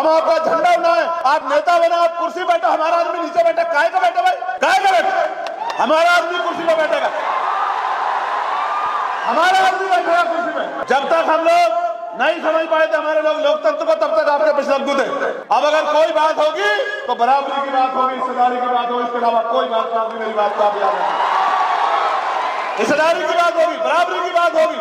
हम आपका झंडा उड़ाए, आप नेता बने, आप कुर्सी बैठे, हमारा आदमी नीचे बैठे, काय का बैठे भाई, काय का बैठे? हमारा आदमी कुर्सी पे बैठेगा, हमारा आदमी बैठेगा कुर्सी पे। जब तक हम लोग नहीं समझ पाए थे हमारे लोग लोकतंत्र को, तब तक आपके पीछे लगते थे। अब अगर कोई बात होगी तो बराबरी की बात होगी, हिस्सेदारी की बात होगी, इसके अलावा कोई बात नहीं होगी। मेरी बात को आप याद रखें, हिस्सेदारी की बात होगी, बराबरी की बात होगी।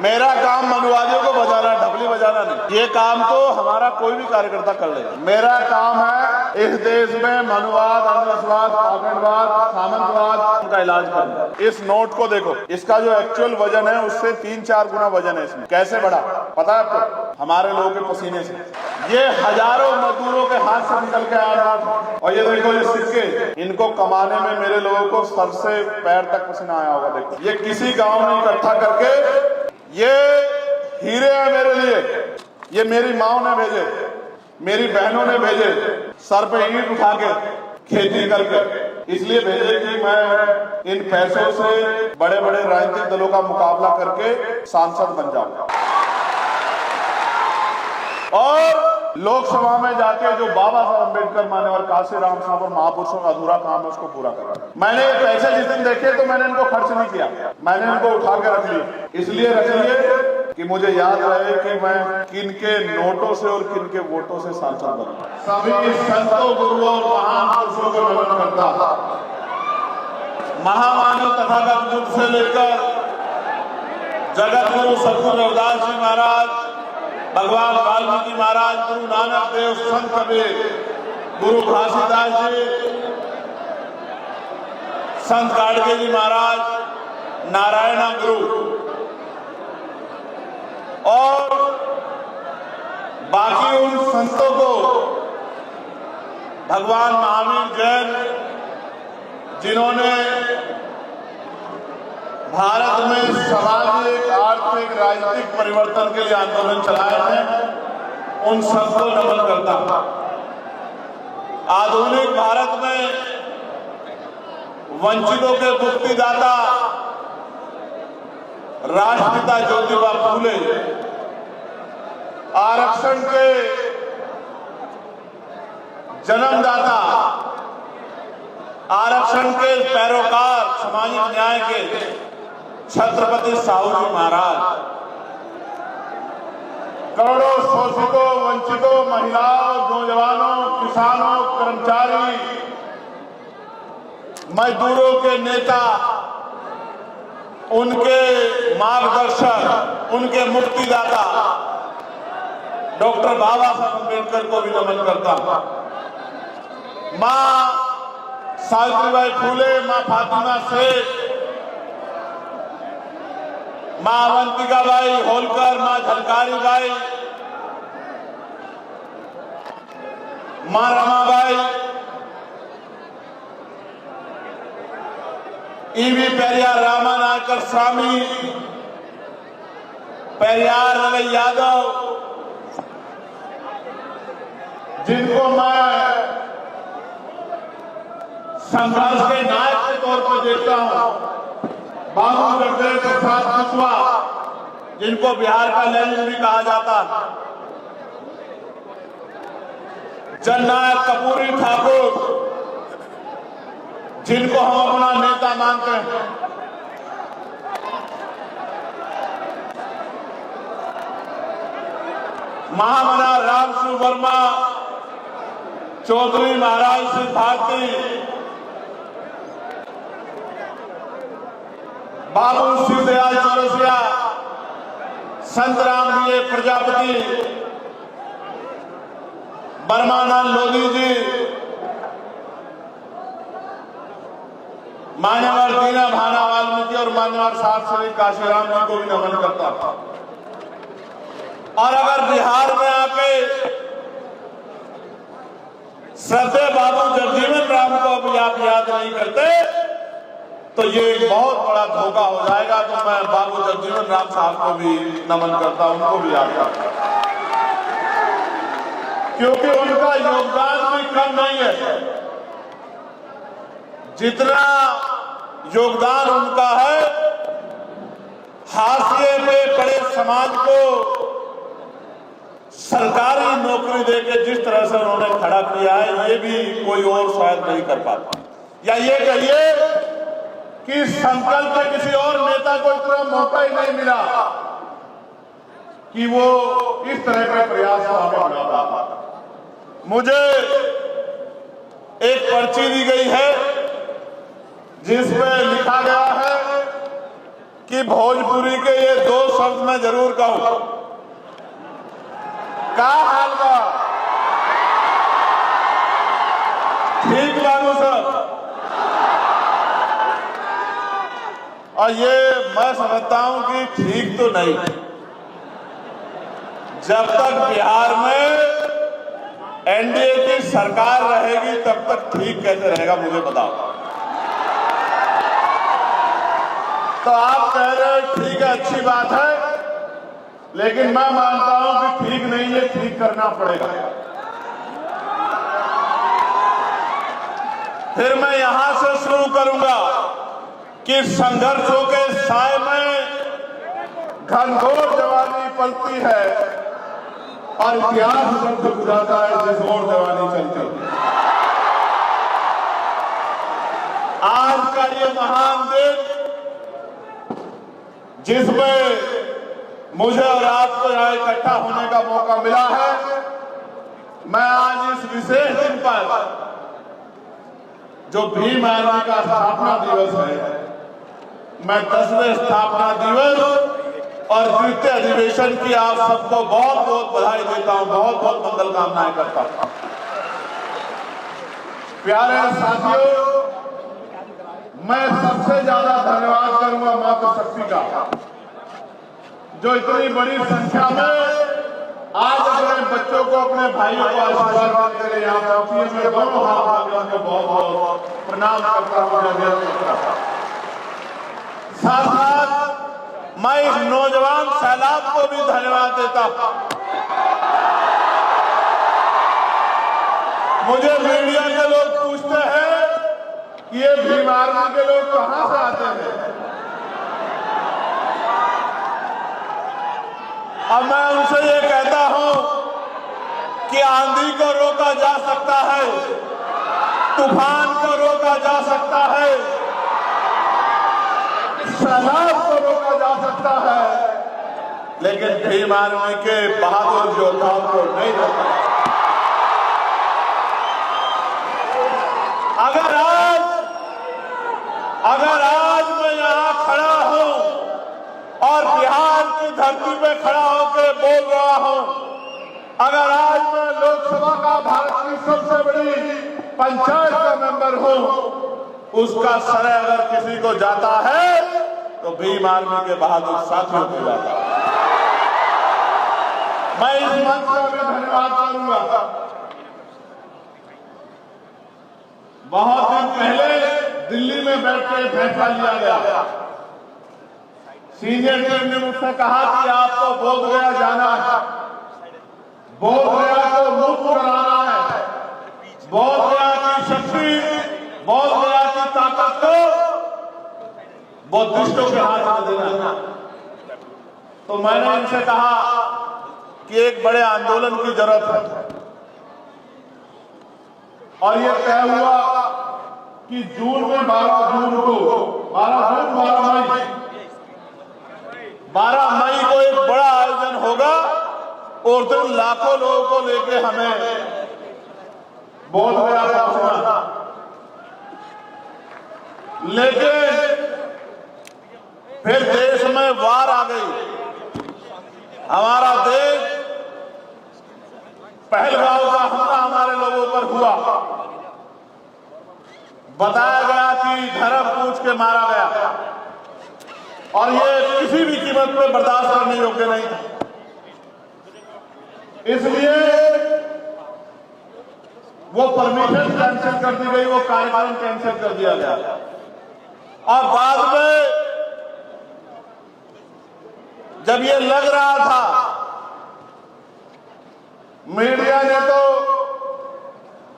मेरा काम मनुवादियों को बजाना, ढपली बजाना नहीं। ये काम तो हमारा कोई भी कार्यकर्ता कर लेगा। मेरा काम है इस देश में मनुवाद, अंधविश्वास, पाखंडवाद, सामंतवाद का इलाज करना। इस नोट को देखो, इसका जो एक्चुअल वजन है उससे 3-4 गुना वजन है इसमें। कैसे बढ़ा पता है आपको? हमारे लोगों के पसीने से। ये हजारों मजदूरों के हाथ से निकल के आ रहा था। और ये देखो ये सिक्के, इनको कमाने में मेरे लोगों को सर से पैर तक पसीना आया होगा। देखो ये किसी गाँव में इकट्ठा करके, ये हीरे हैं मेरे लिए, ये मेरी माओ ने भेजे, मेरी बहनों ने भेजे, सर पे ईंट उठा के खेती करके इसलिए भेजे कि मैं इन पैसों से बड़े बड़े राजनीतिक दलों का मुकाबला करके सांसद बन जाऊं और लोकसभा में जाके जो बाबा साहब अम्बेडकर मान्यवर काशीराम साहब और महापुरुषों का अधूरा काम है उसको पूरा करा। मैंने पैसे जिस दिन देखे तो मैंने इनको खर्च नहीं किया, मैंने इनको उठा के रख लिया। इसलिए रख लिए कि मुझे याद रहे कि मैं किन के नोटों से और किन के वोटों से सांसद बना। सभी संतों, गुरुओं और महान पुरुषों को नमन करता। महामानव तथागत युग से लेकर जगत गुरु सतगुरु रविदास जी महाराज, भगवान वाल्मीकि महाराज, गुरु नानक देव, संत कबीर, गुरु घासीदास जी, संत गाडगे जी महाराज, नारायणा गुरु और बाकी उन संतों को भगवान महावीर जैन, जिन्होंने भारत में सामाजिक, आर्थिक, राजनीतिक परिवर्तन के लिए आंदोलन चलाए हैं, उन सबको नमन करता हूं। आधुनिक भारत में वंचितों के मुक्तिदाता राष्ट्रपिता ज्योतिबा फूले, आरक्षण के जन्मदाता, आरक्षण के पैरोकार, सामाजिक न्याय के छत्रपति साहू जी महाराज, करोड़ों शोषितों, वंचितों, महिलाओं, नौजवानों, किसानों, कर्मचारी, मजदूरों के नेता, उनके मार्गदर्शक, उनके मुक्तिदाता डॉक्टर बाबा साहब अम्बेडकर को भी नमन करता हूं। मां सावित्रीबाई फूले, मां फातिमा शेख, मां अवंतिकाबाई होलकर, मां झलकारी बाई, मां रमाबाई, ईवी पेरियार रामानायकर स्वामी, पेरियार रवि यादव, जिनको मैं संघर्ष के नायक के तौर पर देखता हूं, बाबू जगदेव प्रसाद कुशवाहा, जिनको बिहार का लेनिन भी कहा जाता है, जननायक कपूरी ठाकुर, जिनको हम अपना नेता मानते हैं, महामना रामसु वर्मा, चौधरी महाराज सिंह भारती, बाबू शिवदयाल चौरसिया, संत रामवीर प्रजापति, बर्मानंद लोधी जी, मान्यवर दीना भाना वाल्मीकि और मान्यवर साहब श्री काशीराम जी को भी नमन करता था। और अगर बिहार में आके श्रद्धेय बाबू जगजीवन राम को अभी आप याद नहीं करते तो ये एक बहुत बड़ा धोखा हो जाएगा। तो मैं बाबू जगजीवन राम साहब को भी नमन करता हूं, उनको भी याद करता हूं, क्योंकि उनका योगदान भी कम नहीं है। जितना योगदान उनका है, हाशिए पे पड़े समाज को सरकारी नौकरी देके जिस तरह से उन्होंने खड़ा किया है, ये भी कोई और शायद नहीं कर पाता। या ये कहिए कि संकल्प के किसी और नेता को इतना मौका ही नहीं मिला कि वो इस तरह का प्रयास को आगे बढ़ा पाता। मुझे एक पर्ची दी गई है जिसमें लिखा गया है कि भोजपुरी के ये 2 शब्द मैं जरूर कहूं। का हाल बा? ठीक बाबू साहब। और ये मैं समझता हूं कि ठीक तो नहीं। जब तक बिहार में एनडीए की सरकार रहेगी तब तक ठीक कैसे रहेगा मुझे बताओ। तो आप कह रहे हैं ठीक है, अच्छी बात है, लेकिन मैं मानता हूं कि ठीक नहीं है, ठीक करना पड़ेगा। फिर मैं यहां से शुरू करूंगा कि संघर्षों के साए में घनघोर जवानी पलती है और इतिहास जब तक जाता है जिस ओर जवानी चलती है। आज का ये महान दिन जिसमें मुझे और आपको यहाँ इकट्ठा होने का मौका मिला है, मैं आज इस विशेष दिन पर जो भीम आर्मी का स्थापना दिवस है, मैं 10वें स्थापना दिवस और द्वितीय अधिवेशन की आप सबको बहुत बहुत बधाई देता हूं, बहुत बहुत मंगल कामनाएं करता हूं। प्यारे साथियों, मैं सबसे ज्यादा धन्यवाद करूंगा मातृशक्ति का, जो इतनी बड़ी संख्या में आज अपने बच्चों को, अपने भाइयों को आशीर्वाद देने के लिए यहाँ पहुंची। मैं दोनों हाथ में बहुत बहुत प्रणाम करता हूँ। साथ साथ मैं इस नौजवान सैलाब को भी धन्यवाद देता हूं। मुझे मीडिया के लोग पूछते हैं कि ये भीम आर्मी के लोग कहां से आते हैं। अब मैं उनसे ये कहता हूं कि आंधी को रोका जा सकता है, तूफान को रोका जा सकता है, सैलाब को रोका जा सकता है, लेकिन भीम आर्मी के बहादुर योद्धाओं को नहीं रोका। अगर आज मैं यहां खड़ा हूं और बिहार की धरती पे खड़ा होकर बोल रहा हूं, अगर आज मैं लोकसभा का भारत की सबसे बड़ी पंचायत का मेंबर हूं, उसका श्रेय अगर किसी को जाता है तो भीम आर्मी के बहादुर साथियों को जाता है। मैं इस मंच का भी धन्यवाद करूंगा। बहुत दिन पहले दिल्ली में बैठकर फैसला लिया गया। सीनियर टीम ने मुझसे कहा कि आपको बोधगया जाना है, बोधगया को मुक्त कराना है, बोधगया की शक्ति, बोधगया की ताकत को बौद्धिस्टों के हाथ में देना है। तो मैंने इनसे कहा कि एक बड़े आंदोलन की जरूरत है, और ये तय हुआ कि जून में 12 जून को 12 मई को एक बड़ा आयोजन होगा और दिन लाखों लोगों को लेके हमें बोधगया पहुंचना। लेकिन फिर देश में वार आ गई। हमारा देश, पहलगाम का हमला हमारे लोगों पर हुआ। बताया गया कि धर्म पूछ के मारा गया, और ये किसी भी कीमत पे बर्दाश्त करने योग्य नहीं था। इसलिए वो परमिशन कैंसिल कर दी गई, वो कार्यक्रम कैंसिल कर दिया गया। और बाद में जब ये लग रहा था, मीडिया ने तो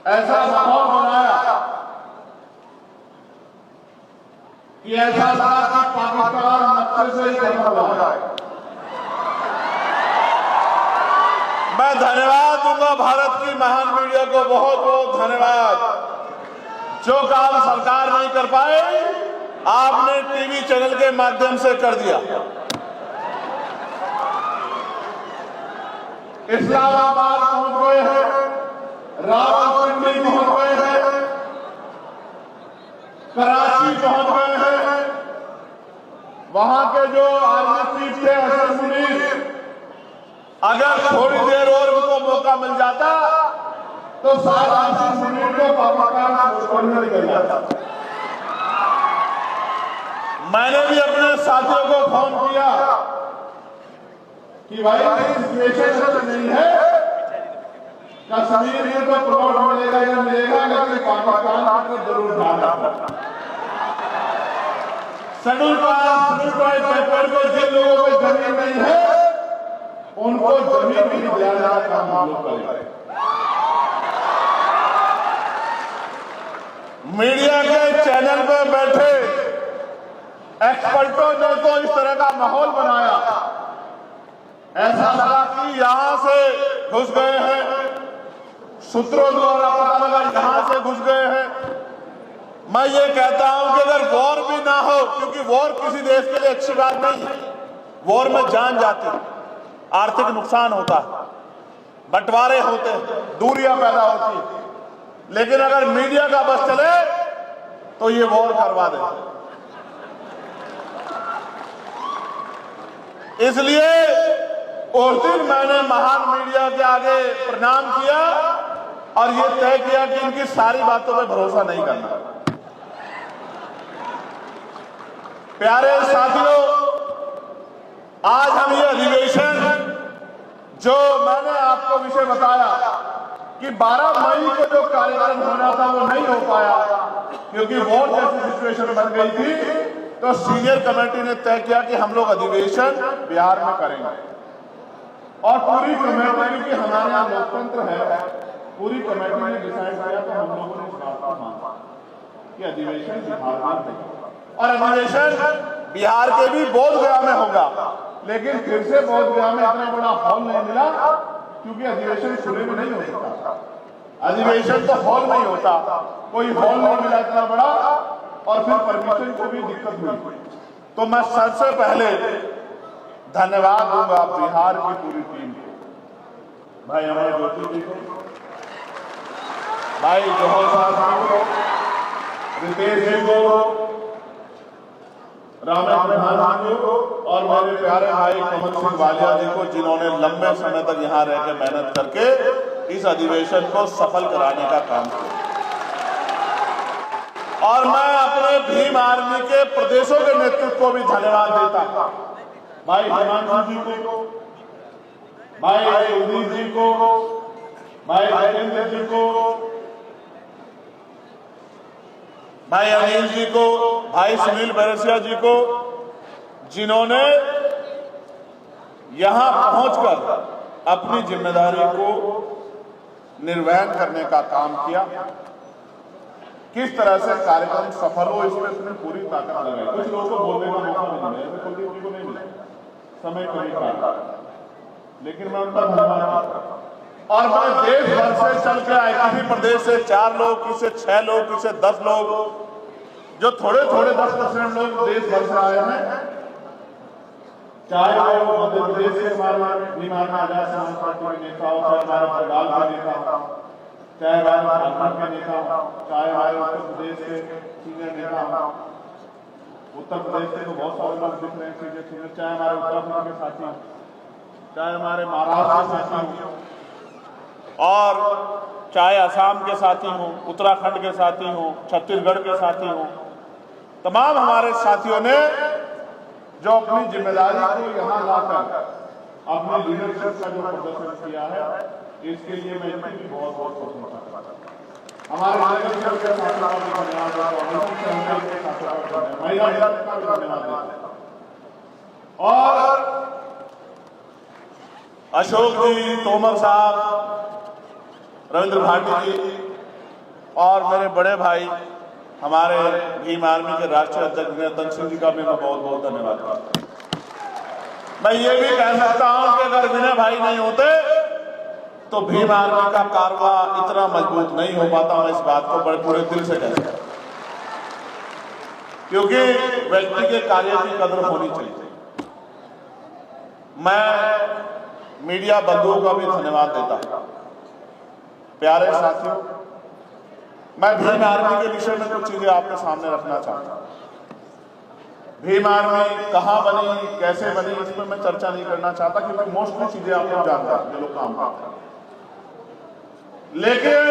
ऐसा माहौल बनाया कि ऐसा लगा कि पाकिस्तान नक्शे से ही खत्म हो जाए। मैं मैं धन्यवाद दूंगा भारत की महान मीडिया को, बहुत बहुत धन्यवाद। जो काम सरकार नहीं कर पाए आपने टीवी चैनल के माध्यम से कर दिया। इस्लामाबाद पहुंच गए हैं, रावलपिंडी पहुंच गए हैं, कराची पहुंच गए हैं। वहां के जो आर्मी चीफ थे हसन मुनीर, अगर थोड़ी देर और उनको मौका मिल जाता तो शायद हसन मुनीर को पाकिस्तान छोड़ने निकल जाता। मैंने भी अपने साथियों को फोन किया कि भाई सिचुएशन नहीं है, कश्मीर में तो प्लॉट मिलेगा या मिलेगा, लेकिन पाकिस्तान को जरूर जाना। शेड्यूल कास्ट पेपर में जिन लोगों को जमीन नहीं है उनको जमीन भी दिलाने का काम हम लोग करेंगे। मीडिया के चैनल पे बैठे एक्सपर्टों ने तो इस तरह का माहौल बनाया, ऐसा लगा कि यहां से घुस गए हैं, सूत्रों द्वारा पता लगा यहां से घुस गए हैं। मैं ये कहता हूं कि अगर वॉर भी ना हो, क्योंकि वॉर किसी देश के लिए अच्छी बात नहीं है, वॉर में जान जाती है, आर्थिक नुकसान होता है, बंटवारे होते हैं, दूरियां पैदा होती है, लेकिन अगर मीडिया का बस चले तो ये वॉर करवा दे। इसलिए उस दिन मैंने महान मीडिया के आगे प्रणाम किया और ये तय किया कि इनकी सारी बातों पे भरोसा नहीं करना। प्यारे साथियों, आज हम ये अधिवेशन जो मैंने आपको विषय बताया कि 12 मई को जो कार्यक्रम होना था वो नहीं हो पाया क्योंकि वॉर जैसी सिचुएशन बन गई थी, तो सीनियर कमेटी ने तय किया कि हम लोग अधिवेशन बिहार में करेंगे। और पूरी कमेटी, क्योंकि हमारे यहाँ लोकतंत्र है, पूरी कमेटी ने डिसाइड किया तो हम लोगों ने इस बात को माना कि अधिवेशन बिहार में होगा और अधिवेशन बिहार के भी बोधगया में होगा। लेकिन फिर से बोधगया में इतना बड़ा हॉल नहीं मिला क्योंकि अधिवेशन खुले में नहीं हो सकता, अधिवेशन तो हॉल नहीं होता, कोई हॉल नहीं मिला इतना बड़ा और फिर परमिशन को भी दिक्कत हुई। तो मैं सबसे पहले धन्यवाद दूंगा बिहार की पूरी टीम को, भाई हमारे ज्योति जी को, भाई जौहर साहब को, रितेश जी को, रामेश प्रधान जी को और मेरे प्यारे भाई कमल सिंह वालिया जी को, जिन्होंने लंबे समय तक यहाँ रह के मेहनत करके इस अधिवेशन को सफल कराने का काम किया। और मैं अपने भीम आर्मी के प्रदेशों के नेतृत्व को भी धन्यवाद देता हूं, भाई हिमांशु जी को, भाई कुलदीप जी को, भाई राजेंद्र जी को, भाई अनिल जी को, भाई सुनील बैरसिया जी को, जिन्होंने यहां पहुंचकर अपनी जिम्मेदारी को निर्वहन करने का काम किया। किस तरह से कार्यक्रम सफल हो इसमें उसने पूरी ताकत लगाई। कुछ लोगों को बोलने का मौका नहीं मिला, जैसे कुलदीप जी को नहीं मिला, समय कमी का, लेकिन मैं उनका धन्यवाद करता हूं। और मैं देश भर से चल के आए, किसी प्रदेश से 4 लोग, किसी 6 लोग, किसी 10 लोग, जो थोड़े थोड़े 10% लोग देश भर से आए हैं, चाहे वो मध्य प्रदेश से हमारे भीम आर्मी आजाद समाज पार्टी के नेता हो, चाहे हमारे बंगाल के नेता हो, चाहे हमारे झारखंड के नेता हो, चाहे हमारे उत्तर प्रदेश के सीनियर नेता हो, उत्तर प्रदेश से तो बहुत सारे लोग दिख रहे हैं, चाहे हमारे उत्तराखंड के साथी हो, चाहे हमारे महाराष्ट्र के साथी हो, और चाहे असम के साथी हों, उत्तराखंड के साथी हों, छत्तीसगढ़ के साथी हों, तमाम हमारे साथियों ने जो अपनी जिम्मेदारी को यहाँ लाकर अपनी लीडरशिप का जो प्रदर्शन किया है, इसके लिए मैं इनकी भी बहुत बहुत प्रशंसा करता हूं। हमारे लीडरशिप के साथियों का भी धन्यवाद देता हूं और अशोक जी, तोमर साहब, रविंद्र भाटी जी और मेरे बड़े भाई हमारे भीम आर्मी के राष्ट्रीय अध्यक्ष निरंजन सिंह जी का भी मैं बहुत बहुत धन्यवाद करता हूं। मैं ये भी कह सकता हूं कि अगर विनय भाई नहीं होते तो भीम आर्मी का कारवा इतना मजबूत नहीं हो पाता। मैं इस बात को बड़े पूरे दिल से कहता हूं, क्योंकि व्यक्ति के कार्य की कदर होनी चाहिए। मैं मीडिया बंधुओं का भी धन्यवाद देता हूं। प्यारे साथियों, मैं भीम आर्मी के विषय में कुछ चीजें आपके सामने रखना चाहता हूं। भीम आर्मी कहां बनी, कैसे बनी, इस पर मैं चर्चा नहीं करना चाहता, क्योंकि मोस्टली चीजें आप लोग जानते हैं जो लोग काम करते हैं। लेकिन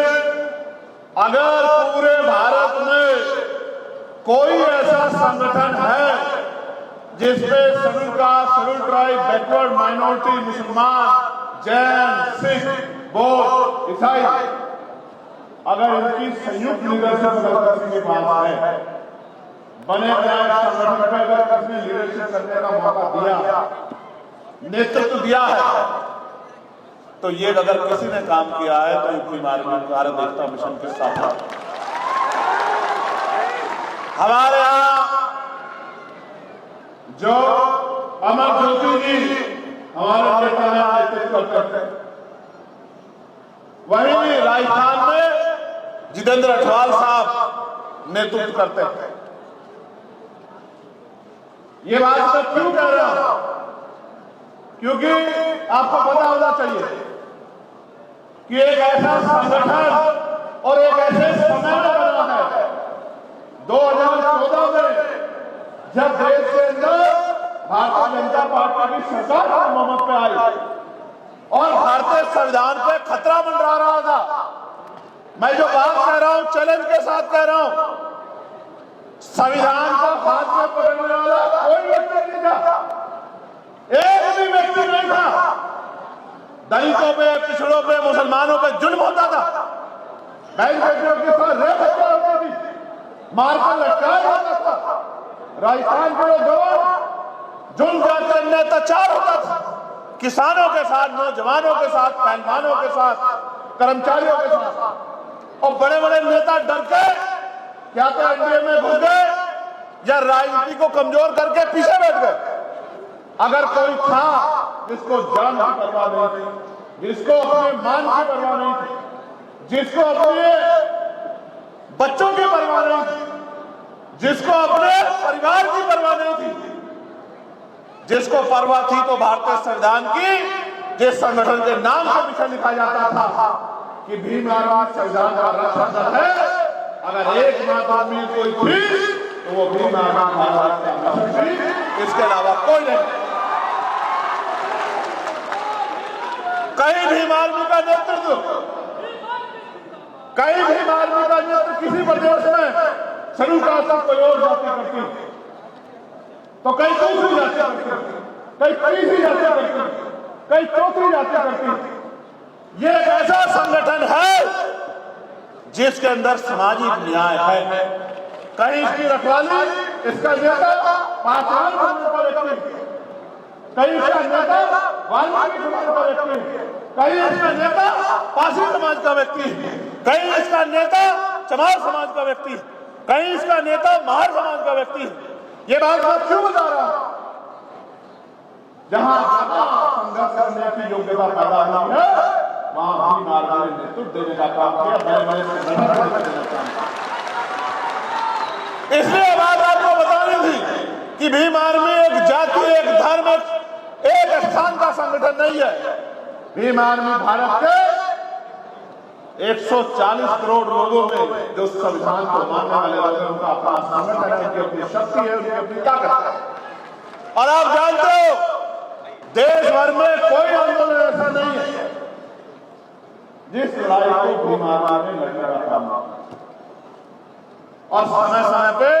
अगर पूरे भारत में कोई ऐसा संगठन है जिसमें schedule caste, schedule tribe, backward minority, मुसलमान, जैन, सिख, बौद्ध, ईसाई, अगर इनकी संयुक्त लीडरशिप की बात है, बने बनाए संगठन में अगर किसी लीडरशिप करने का मौका दिया, नेतृत्व दिया है, तो ये अगर किसी ने काम किया है तो भीम आर्मी भारत एकता मिशन के साथ। हमारे यहाँ जो अमर ज्योति जी हमारे नेता नेतृत्व करते हैं, वहीं राजस्थान में जितेंद्र अठवाल साहब नेतृत्व करते हैं। ये बात मैं क्यों कह रहा हूं? क्योंकि आपको पता होना चाहिए कि एक ऐसा संगठन और एक ऐसे समय में बना है 2014 में, जब देश के अंदर भारतीय जनता पार्टी की सरकार हुकूमत पे आई और भारतीय संविधान पे खतरा मंडरा रहा था। मैं जो बात कह रहा हूं चैलेंज के साथ कह रहा हूं, संविधान को हाथ में पकड़ने वाला कोई व्यक्ति नहीं था, एक भी व्यक्ति नहीं था। दलितों पे, पिछड़ों पे, मुसलमानों पे जुल्म होता था, बैंक बेटियों के साथ रेप हत्या होती थी, मारकर लटकाया जाता था, राजस्थान के लोग जुल्म जाते अन्य अत्याचार होता था, किसानों के साथ, नौजवानों के साथ, पहलवानों के साथ, कर्मचारियों के साथ। और बड़े बड़े नेता डर के क्या तो एनडीए में घुस गए या राजनीति को कमजोर करके पीछे बैठ गए। अगर कोई था जिसको जान की परवाह नहीं थी, जिसको अपने मान की परवाह नहीं थी, जिसको अपने बच्चों की परवाह नहीं थी, जिसको अपने परिवार की परवाह नहीं थी, जिसको परवाह थी तो भारतीय संविधान की, जिस संगठन के नाम से पीछे लिखा जाता था कि भीम आर्मी संविधान का रक्षक है, अगर एक आदमी कोई थी तो वो भीम आर्मी, इसके अलावा कोई नहीं। कहीं भीम आर्मी का नेतृत्व, कहीं भीम आर्मी का नेतृत्व किसी प्रदेश में शेड्यूल कास्ट की कोई और जाति करती, तो कहीं दूसरी जाति करती, कहीं तीसरी जाति करती, कहीं चौथी जाति करती। ये एक ऐसा संगठन है जिसके अंदर सामाजिक न्याय है। कहीं इसकी रखवाली, इसका नेता पासवान समाज का व्यक्ति, कहीं इसका नेता वाल्मीकि समाज का व्यक्ति, कहीं इसका नेता पासी समाज का व्यक्ति, कहीं इसका नेता चमार समाज का व्यक्ति, कहीं इसका नेता महार समाज का व्यक्ति। ये बात मैं क्यों बता रहा हूं? जहां संघर्ष करने की योग्यता पैदा हुई है, वहां भीम आर्मी ने नेतृत्व देने का काम किया, बड़े इसलिए बात आपको बतानी थी कि भीम आर्मी एक जाति, एक धर्म, एक स्थान का संगठन नहीं है। भीम आर्मी भारत के 140 करोड़ लोगों में जो संविधान को मानने वाले लोग हैं, उनका अपना संगठन है, उनकी अपनी शक्ति है, उनकी अपनी ताकत है। और आप जानते हो देश भर में कोई आंदोलन ऐसा नहीं है जिस लड़ाई को भीम आर्मी ने लड़ने का काम किया और समय समय पे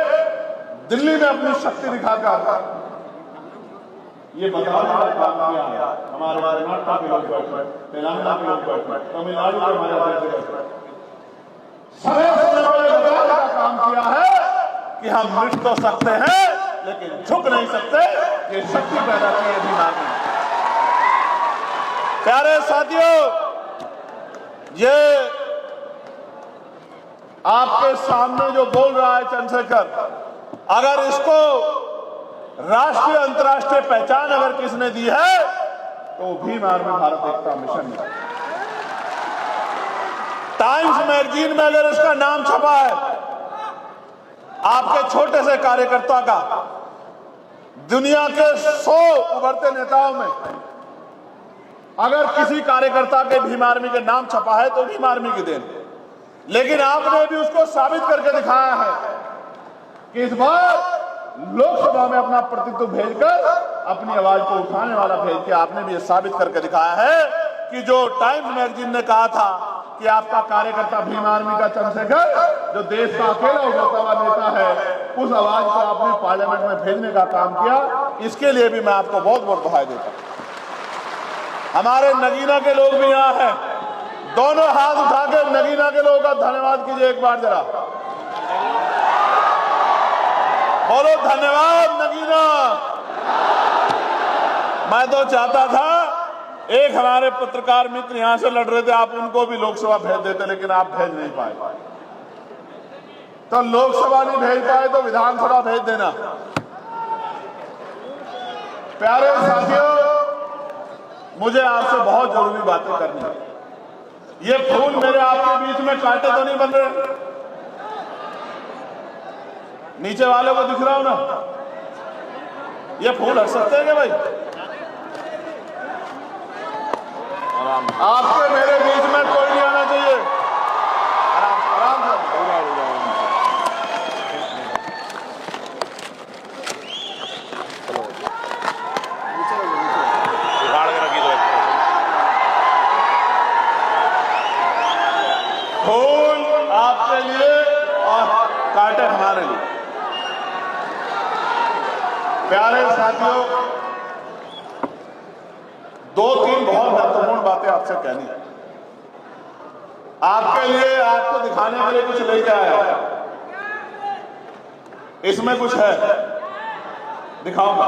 दिल्ली में अपनी शक्ति दिखाकर ये बताने का काम किया। हमारे कर्नाटक के लोग बैठे, तेलंगाना के लोग बैठे, तमिलनाडु के हमारे बैठे, समय समय पर बताने का काम किया है कि हम मिट तो सकते हैं लेकिन झुक नहीं सकते। ये शक्ति पैदा की है भीम आर्मी ने। प्यारे साथियों, ये आपके सामने जो बोल रहा है चंद्रशेखर, अगर इसको राष्ट्रीय अंतर्राष्ट्रीय पहचान अगर किसने दी है तो भीम आर्मी भारत एकता मिशन है। टाइम्स मैगजीन में अगर इसका नाम छपा है, आपके छोटे से कार्यकर्ता का, दुनिया के 100 उभरते नेताओं में अगर किसी कार्यकर्ता के भीम आर्मी के नाम छपा है तो भीम आर्मी की देन। लेकिन आपने भी उसको साबित करके दिखाया है कि इस बार लोकसभा में अपना प्रतिनिधित्व भेजकर अपनी आवाज को उठाने वाला भेज के आपने भी ये साबित करके दिखाया है कि जो टाइम्स मैगजीन ने कहा था कि आपका कार्यकर्ता भीम आर्मी का चंद्रशेखर, जो देश का अकेला उभरता हुआ नेता है, उस आवाज को आपने पार्लियामेंट में भेजने का काम किया। इसके लिए भी मैं आपको बहुत बहुत बधाई देता हूं। हमारे नगीना के लोग भी यहाँ हैं, दोनों हाथ उठा के नगीना के लोगों का धन्यवाद कीजिए एक बार जरा। बोलो धन्यवाद नगीना। मैं तो चाहता था एक हमारे पत्रकार मित्र यहां से लड़ रहे थे, आप उनको भी लोकसभा भेज देते, लेकिन आप भेज नहीं पाए। तो लोकसभा नहीं भेज पाए तो विधानसभा भेज देना। प्यारे साथियों, मुझे आपसे बहुत जरूरी बातें करनी है। ये फूल मेरे आपके बीच में कांटे तो नहीं बन रहे? नीचे वालों को दिख रहा हूं ना? ये फूल हट सकते हैं क्या भाई? आपके मेरे बीच में कोई नहीं आना चाहिए। आराम से फूल आपके लिए और कांटे हमारे लिए। प्यारे साथियों, 2-3 बहुत महत्वपूर्ण बातें आपसे कहनी है। आपके लिए, आपको दिखाने के लिए कुछ लेके आया। इसमें कुछ है, दिखाऊंगा।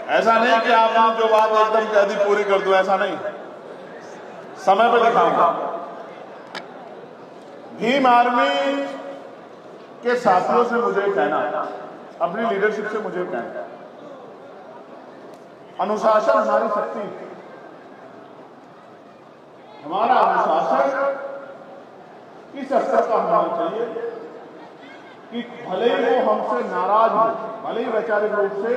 ऐसा नहीं कि आपने जो बात एकदम कह दी पूरी कर दूं, ऐसा नहीं, समय पे दिखाऊंगा। भीम आर्मी के साथियों से मुझे कहना, अपनी लीडरशिप से मुझे कहना, अनुशासन हमारी शक्ति है। हमारा अनुशासन इस स्तर का होना चाहिए कि भले ही वो हमसे नाराज हो, भले ही वैचारिक रूप से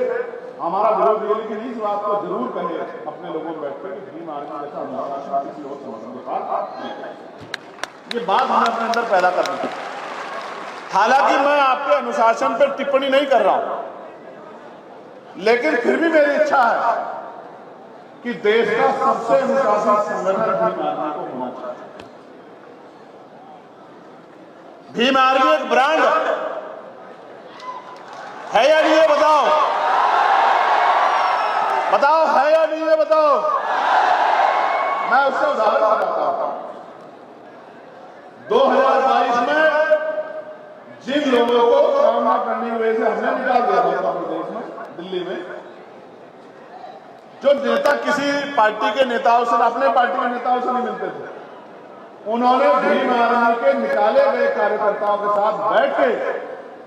हमारा विरोध हो, लेकिन इस बात को जरूर कहे अपने लोगों में बैठकर कि भीम आर्मी जैसा अनुशासन किसी और संगठन के पास नहीं। ये बात हमें अपने अंदर पैदा करनी है। हालांकि मैं आपके अनुशासन पर टिप्पणी नहीं कर रहा हूं, लेकिन फिर भी मेरी इच्छा है कि देश का सबसे अनुशासित संगठन भीम आर्मी को होना चाहिए। भीम आर्मी एक ब्रांड है या नहीं, ये बताओ, बताओ है या नहीं, ये बताओ। मैं उससे उदाहरण बताता हूं। 2022 में जिन लोगों को सामना करने की वजह से हमने निकाल दिया था उत्तर प्रदेश में, दिल्ली में, जो नेता किसी पार्टी के नेताओं से, अपने पार्टी के नेताओं से नहीं मिलते थे, उन्होंने भीम आर्मी के निकाले गए कार्यकर्ताओं के साथ बैठ के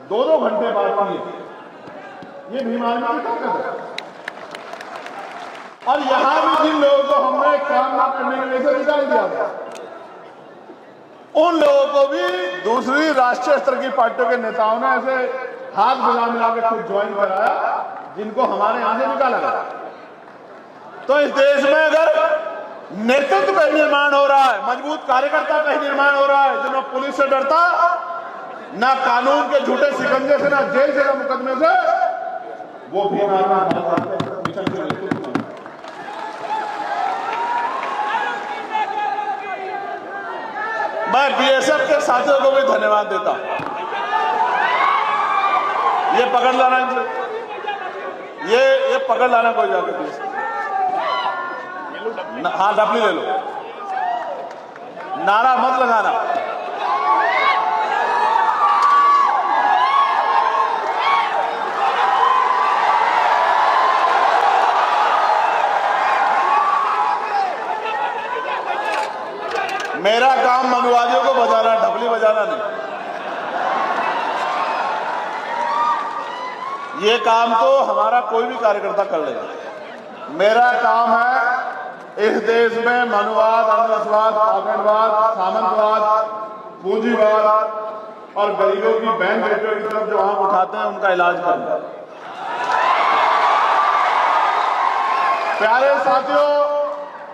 2-2 घंटे बात की। ये भीम आर्मी की ताकत है। और यहां भी जिन लोगों को हमने काम न करने की वजह से निकाल दिया था, उन लोगों को भी दूसरी राष्ट्रीय स्तर की पार्टियों के नेताओं ने ऐसे हाथ मिला के खुद ज्वाइन कराया, जिनको हमारे यहां से निकाला गया। तो इस देश में अगर नेतृत्व का निर्माण हो रहा है, मजबूत कार्यकर्ता का ही निर्माण हो रहा है, जो न पुलिस से डरता, ना कानून के झूठे शिकंजे से, ना जेल से, ना मुकदमे से, वो भी मिशन के नेतृत्व। मैं बीएसएफ के साथियों को भी धन्यवाद देता हूं। ये पकड़ लाना इनसे, ये पकड़ लाना कोई जाकर बीएसएफ। हाँ, डपली ले लो, नारा मत लगाना। मेरा काम मनुवादियों को बजाना, ढपली बजाना नहीं। ये काम तो हमारा कोई भी कार्यकर्ता कर लेगा। मेरा काम है इस देश में मनुवाद, अंधविश्वास, पाखंडवाद, सामंतवाद, पूंजीवाद और गरीबों की बहन बेटियों की तरफ जो आंख उठाते हैं उनका इलाज करना। प्यारे साथियों,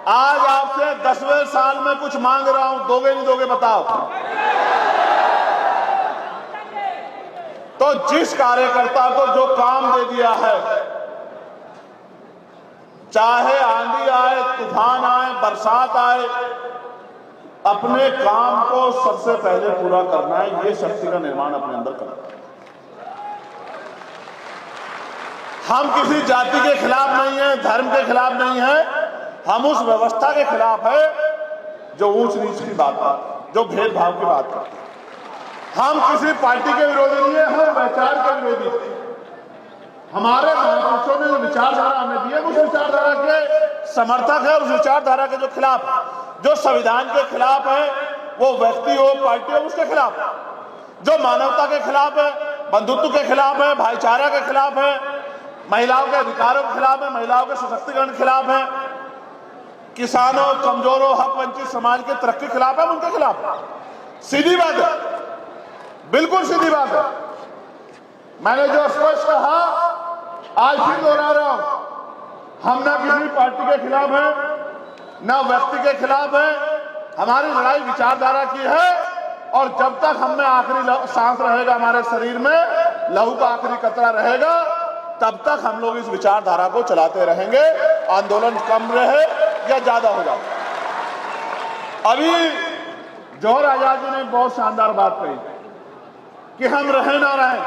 आज आपसे 10वें साल में कुछ मांग रहा हूं, दोगे नहीं दोगे बताओ। तो जिस कार्यकर्ता को जो काम दे दिया है, चाहे आंधी आए, तूफान आए, बरसात आए, अपने काम को सबसे पहले पूरा करना है। ये शक्ति का निर्माण अपने अंदर करना है। हम किसी जाति के खिलाफ नहीं है, धर्म के खिलाफ नहीं है, हम उस व्यवस्था के खिलाफ है जो ऊंच नीच की बात करती है, जो भेदभाव की बात करती है। हम किसी पार्टी के विरोधी नहीं है, हम विचार के विरोधी थे। हमारे महापुरुषों ने जो विचारधारा हमें दी है, उस विचारधारा के समर्थक है, उस विचारधारा के जो खिलाफ, जो संविधान के खिलाफ है, वो व्यक्ति हो, पार्टी हो, उसके खिलाफ, जो मानवता के खिलाफ है, बंधुत्व के खिलाफ है, भाईचारा के खिलाफ है, महिलाओं के अधिकारों के खिलाफ है, महिलाओं के सशक्तिकरण के खिलाफ है, किसानों, कमजोरों, हक वंचित समाज के तरक्की के खिलाफ है, उनके खिलाफ है। सीधी बात है, बिल्कुल सीधी बात है। मैंने जो स्पष्ट कहा आज फिर दोहरा रहा हूं, हम ना किसी पार्टी के खिलाफ है, ना व्यक्ति के खिलाफ है। हमारी लड़ाई विचारधारा की है और जब तक हम में आखिरी सांस रहेगा, हमारे शरीर में लहू का आखिरी कतरा रहेगा, तब तक हम लोग इस विचारधारा को चलाते रहेंगे। आंदोलन कम रहे या ज्यादा हो जाए। अभी जौहर आजाद जी ने बहुत शानदार बात कही कि हम रहे ना रहें।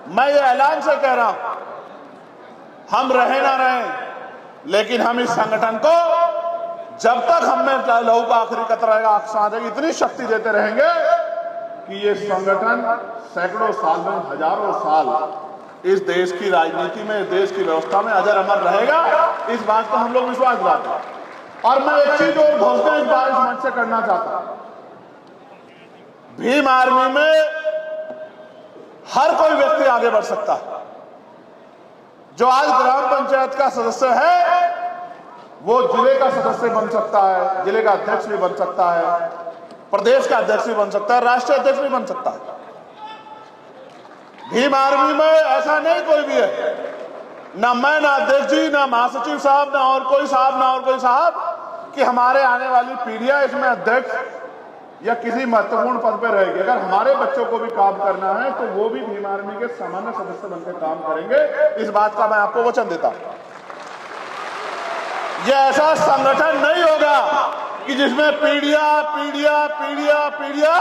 मैं ये ऐलान से कह रहा हूं, हम रहे ना रहें, लेकिन हम इस संगठन को जब तक हम में लहू का आखिरी कतरा रहेगा, इतनी शक्ति देते रहेंगे कि ये संगठन सैकड़ों साल में, हजारों साल इस देश की राजनीति में, इस देश की व्यवस्था में अजर अमर रहेगा। इस बात का हम लोग विश्वास दिलाते हैं। और मैं एक चीज और घोषणा इस बार इस मंच से करना चाहता हूं, भीम आर्मी में हर कोई व्यक्ति आगे बढ़ सकता है। जो आज ग्राम पंचायत का सदस्य है वो जिले का सदस्य बन सकता है, जिले का अध्यक्ष भी बन सकता है, प्रदेश का अध्यक्ष भी बन सकता है, राष्ट्रीय अध्यक्ष भी बन सकता है। भीम आर्मी में ऐसा नहीं कोई भी है, ना मैं, ना अध्यक्ष जी, ना महासचिव साहब, ना और कोई साहब, ना और कोई साहब, कि हमारे आने वाली पीढ़ियां इसमें अध्यक्ष या किसी महत्वपूर्ण पद पर रहेगी। अगर हमारे बच्चों को भी काम करना है तो वो भी भीम आर्मी के सामान्य सदस्य बनकर काम करेंगे। इस बात का मैं आपको वचन देता हूं। यह ऐसा संगठन नहीं होगा कि जिसमें पीढ़ियां पीढ़ियां पीढ़ियां पीढ़ियां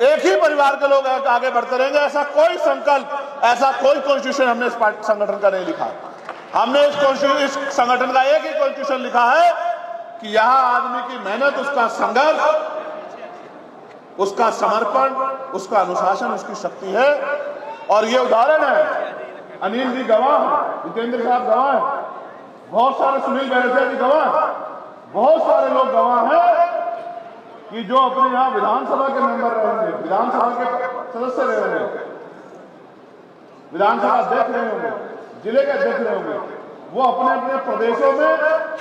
एक ही परिवार के लोग आगे बढ़ते रहेंगे। ऐसा कोई संकल्प, ऐसा कोई कॉन्स्टिट्यूशन हमने इस संगठन का नहीं लिखा। हमने इस संगठन का एक ही कॉन्स्टिट्यूशन लिखा है कि यहां आदमी की मेहनत, उसका संघर्ष, उसका समर्पण, उसका अनुशासन, उसकी शक्ति है। और ये उदाहरण है, अनिल जी गवाह हैं, जितेंद्र साहब गवाह हैं, बहुत सारे, सुनील बैरसिया जी गवाह हैं, बहुत सारे लोग गवाह हैं कि जो अपने यहां विधानसभा के मेंबर रहे होंगे, विधानसभा के सदस्य रहे होंगे, विधानसभा अध्यक्ष रहे होंगे, जिले के अध्यक्ष रहे होंगे, वो अपने अपने प्रदेशों में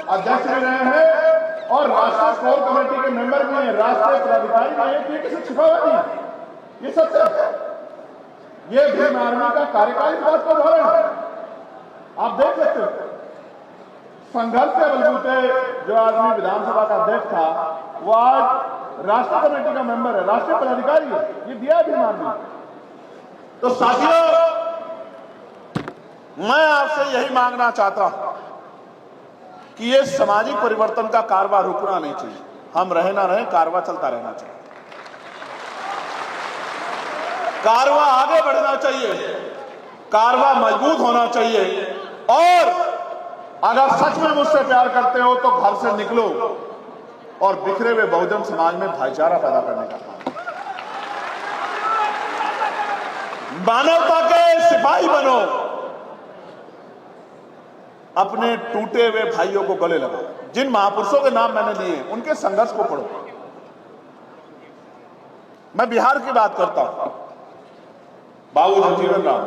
अध्यक्ष भी रहे हैं और राष्ट्रीय कोर कमेटी के मेंबर भी हैं, राष्ट्रीय पदाधिकारी भी हैं। ये किसी छिपा हुआ नहीं है, ये सत्य है। ये भीम आर्मी का कार्यकाल इस बात का उदाहरण है, आप देख सकते हो। संघर्ष के बलबूते जो आदमी विधानसभा का अध्यक्ष था वो आज राष्ट्रीय कमेटी का मेंबर है, राष्ट्रीय पदाधिकारी है। ये दिया है भीम आर्मी। तो साथियों, मैं आपसे यही मांगना चाहता हूं कि ये सामाजिक परिवर्तन का कारवां रुकना नहीं चाहिए। हम रहे ना रहे, कारवां चलता रहना चाहिए, कारवां आगे बढ़ना चाहिए, कारवां मजबूत होना चाहिए। और अगर सच में मुझसे प्यार करते हो तो घर से निकलो और बिखरे हुए बहुजन समाज में भाईचारा पैदा करने का काम, मानवता के सिपाही बनो, अपने टूटे हुए भाइयों को गले लगाओ। जिन महापुरुषों के नाम मैंने लिए उनके संघर्ष को पढ़ो। मैं बिहार की बात करता हूं, बाबू जगजीवन राम,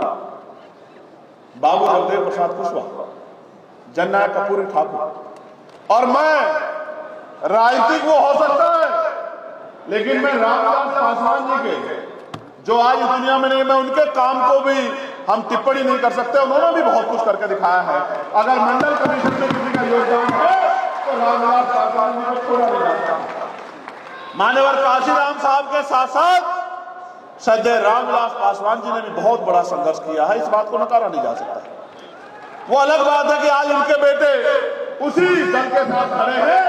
बाबू जगदेव प्रसाद कुशवाहा, जननायक कर्पूरी ठाकुर, और मैं राजनीतिक वो हो सकता है, लेकिन मैं रामविलास पासवान जी के जो आज इस दुनिया में नहीं, मैं उनके काम को भी हम टिप्पणी नहीं कर सकते। उन्होंने भी बहुत कुछ करके दिखाया है। अगर मंडल कमीशन में किसी का योगदान है तो रामविलास पासवान जी को छोड़ा नहीं जा सकता। मान्यवर काशीराम साहब के साथ साथ श्रद्धेय रामविलास पासवान जी ने भी बहुत बड़ा संघर्ष किया है, इस बात को नकारा नहीं जा सकता। वो अलग बात है कि आज उनके बेटे उसी दल के साथ खड़े हैं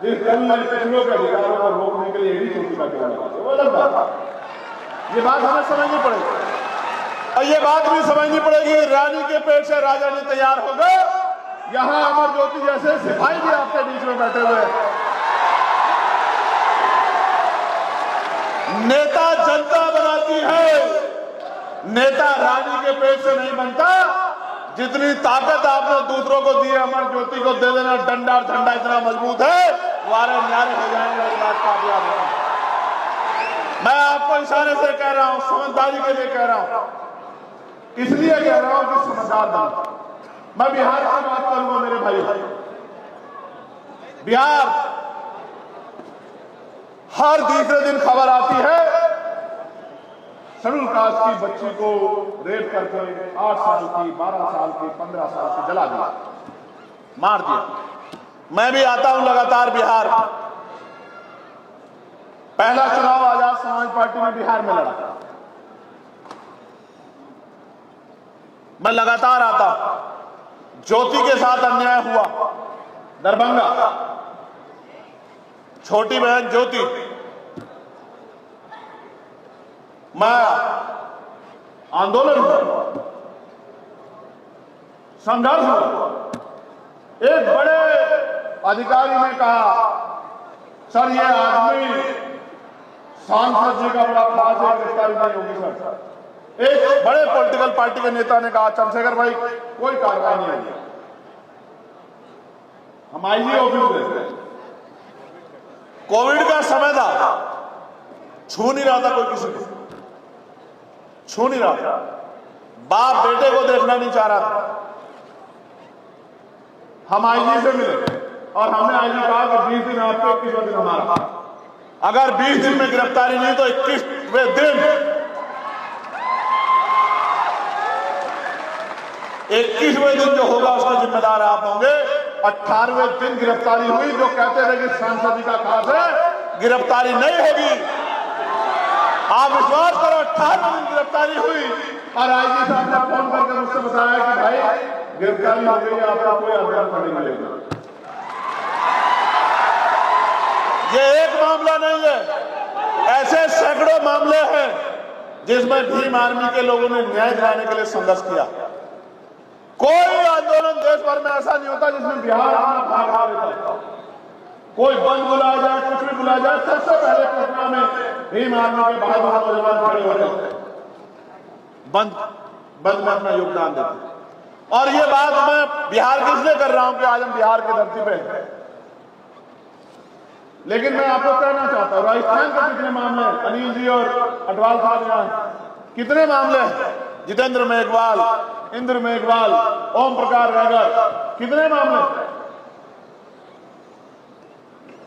जिस दल ने पिछड़ों के अधिकारों को रोकने के लिए एडी चोटी का किया, वो अलग बात है। ये बात हमें समझनी पड़ेगी और ये बात भी समझनी पड़ेगी, रानी के पेट से राजा नहीं तैयार हो गए। यहां अमर ज्योति जैसे सिपाही भी आपके बीच में बैठे हुए हैं। नेता जनता बनाती है, नेता रानी के पेट से नहीं बनता। जितनी ताकत आपने दूसरों को दी है, अमर ज्योति को दे देना, डंडा और झंडा इतना मजबूत है, वारे न्यारे हो जाएंगे। इस बात का आप याद रखें। मैं आपको इशारे से कह रहा हूं, समझदारी के लिए कह रहा हूं, इसलिए कह रहा हूं कि समझदार बनो। मैं बिहार की बात करूंगा मेरे भाई। बिहार हर तीसरे दिन खबर आती है शेड्यूल कास्ट की बच्ची को रेप करके 8 साल की, 12 साल की, 15 साल की जला दिया, मार दिया। मैं भी आता हूं लगातार बिहार। पहला चुनाव आजाद समाज पार्टी ने बिहार में लड़ा, मैं लगातार आता। ज्योति के साथ अन्याय हुआ, दरभंगा, छोटी बहन ज्योति, मैं आंदोलन हुआ, संघर्ष हुआ। एक बड़े अधिकारी ने कहा, सर ये आदमी सांसद जी का बड़ा खास है, गिरफ्तारी नहीं होगी सर। एक बड़े पॉलिटिकल पार्टी के नेता ने कहा, चंद्रशेखर भाई कोई कार्रवाई नहीं होगी। हम आईजी ऑफिस में, कोविड का समय था, छू नहीं रहा था कोई किसी को, छू नहीं रहा था। बाप बेटे को देखना नहीं चाह रहा था। हम आईजी से मिले और हमने आईजी कहा कि 20 दिन आपके, 21वें दिन हमारा। अगर 20 दिन में गिरफ्तारी नहीं तो 21वें दिन, 21वें दिन जो होगा उसका जिम्मेदार आप होंगे। 18वें दिन गिरफ्तारी हुई। जो कहते थे कि सांसद जी का खास है, गिरफ्तारी नहीं होगी। आप विश्वास करो, 18वें दिन गिरफ्तारी हुई और आईजी साहब ने फोन करके मुझसे बताया कि भाई गिरफ्तारी हो गई, आपका कोई आंदोलन नहीं मिलेगा। ये एक मामला नहीं है, ऐसे सैकड़ों मामले हैं जिसमें भीम आर्मी के लोगों ने न्याय दिलाने के लिए संघर्ष किया। कोई आंदोलन देश भर में ऐसा नहीं होता जिसमें बिहार अपना भाग आ लेता। कोई बंद बुलाया जाए, कुछ भी बुलाया जाए, सबसे पहले पटना में भीम आर्मी के बहादुर नौजवान खड़े होते, बंद में अपना योगदान देते। और ये बात मैं बिहार के इसलिए कर रहा हूं कि आज हम बिहार की धरती पे हैं। लेकिन मैं आपको कहना चाहता हूं, राजस्थान के कितने मामले हैं, अनिल जी और अटवाल साहब यहाँ कितने मामले हैं, जितेंद्र मेघवाल, इंद्र मेघवाल, ओम प्रकाश रागर, कितने मामले,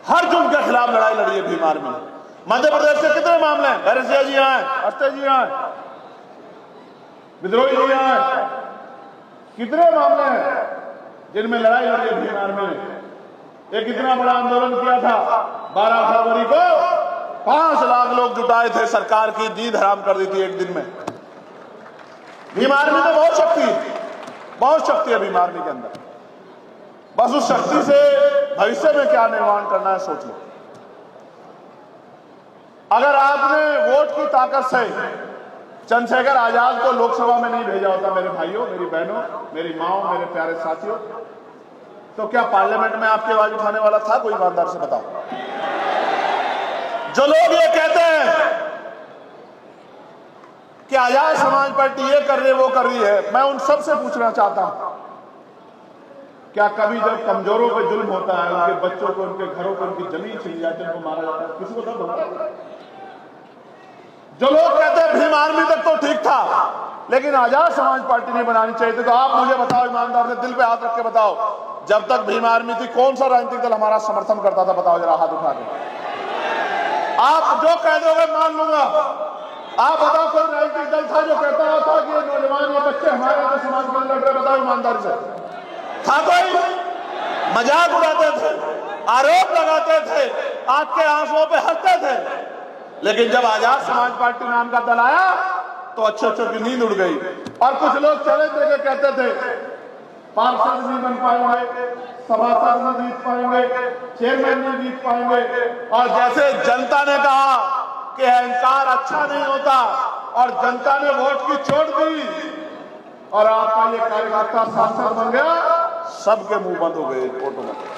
हर जुर्म के खिलाफ लड़ाई लड़ी है भीम आर्मी ने। मध्य प्रदेश से कितने मामले हैं, भैरसिया जी आए, अस्ते जी आए, विद्रोही जी आए, कितने मामले हैं जिनमें लड़ाई लड़ी है भीम आर्मी ने। एक इतना बड़ा आंदोलन किया था 12 फरवरी को, 5 लाख लोग जुटाए थे, सरकार की नींद हराम कर दी थी एक दिन में। भीम आर्मी में बहुत शक्ति है भीम आर्मी के अंदर। बस उस शक्ति से भविष्य में क्या निर्माण करना है सोच लो। अगर आपने वोट की ताकत से चंद्रशेखर आजाद को लोकसभा में नहीं भेजा होता, मेरे भाइयों, मेरी बहनों, मेरी माओ, मेरे प्यारे साथियों, तो क्या पार्लियामेंट में आपकी आवाज उठाने वाला था कोई? ईमानदार से बताओ। जो लोग ये कहते हैं कि आजाद समाज पार्टी ये कर रही है, वो कर रही है, मैं उन सब से पूछना चाहता हूं, क्या कभी जब कमजोरों पे जुल्म होता है, उनके बच्चों को, उनके घरों को, उनकी जमीन छीन जाती है, उनको मारा जाता है, किसी को दर्द होता है? जो लोग कहते हैं भीम आर्मी तक तो ठीक था लेकिन आजाद समाज पार्टी नहीं बनानी चाहिए थी, तो आप मुझे बताओ ईमानदार से, दिल पे हाथ रख के बताओ, जब तक भीम आर्मी थी कौन सा राजनीतिक दल हमारा समर्थन करता था? बताओ जरा, हाथ उठा दो। आप जो कह दोगे मान लूंगा। आप बताओ कोई राजनीतिक दल था जो कहता था कि ये नौजवान, ये बच्चे हमारे यहाँ समाज के लिए लड़ रहे? बताओ ईमानदारी से, था कोई? मजाक उड़ाते थे, आरोप लगाते थे, आपके आंसुओं पे हंसते थे। लेकिन जब आजाद समाज पार्टी नाम का दल आया तो अच्छे की नींद उड़ गई। और कुछ लोग चले थे कहते थे पार्षद नहीं बन पाएंगे, सभासद नहीं जीत पाएंगे, चेयरमैन नहीं जीत पाएंगे। और जैसे जनता ने कहा कि अहंकार अच्छा नहीं होता और जनता ने वोट की चोट दी और आपका ये कार्यकर्ता सांसद बन गया, सबके मुंह बंद हो गए ऑटोमेटिक।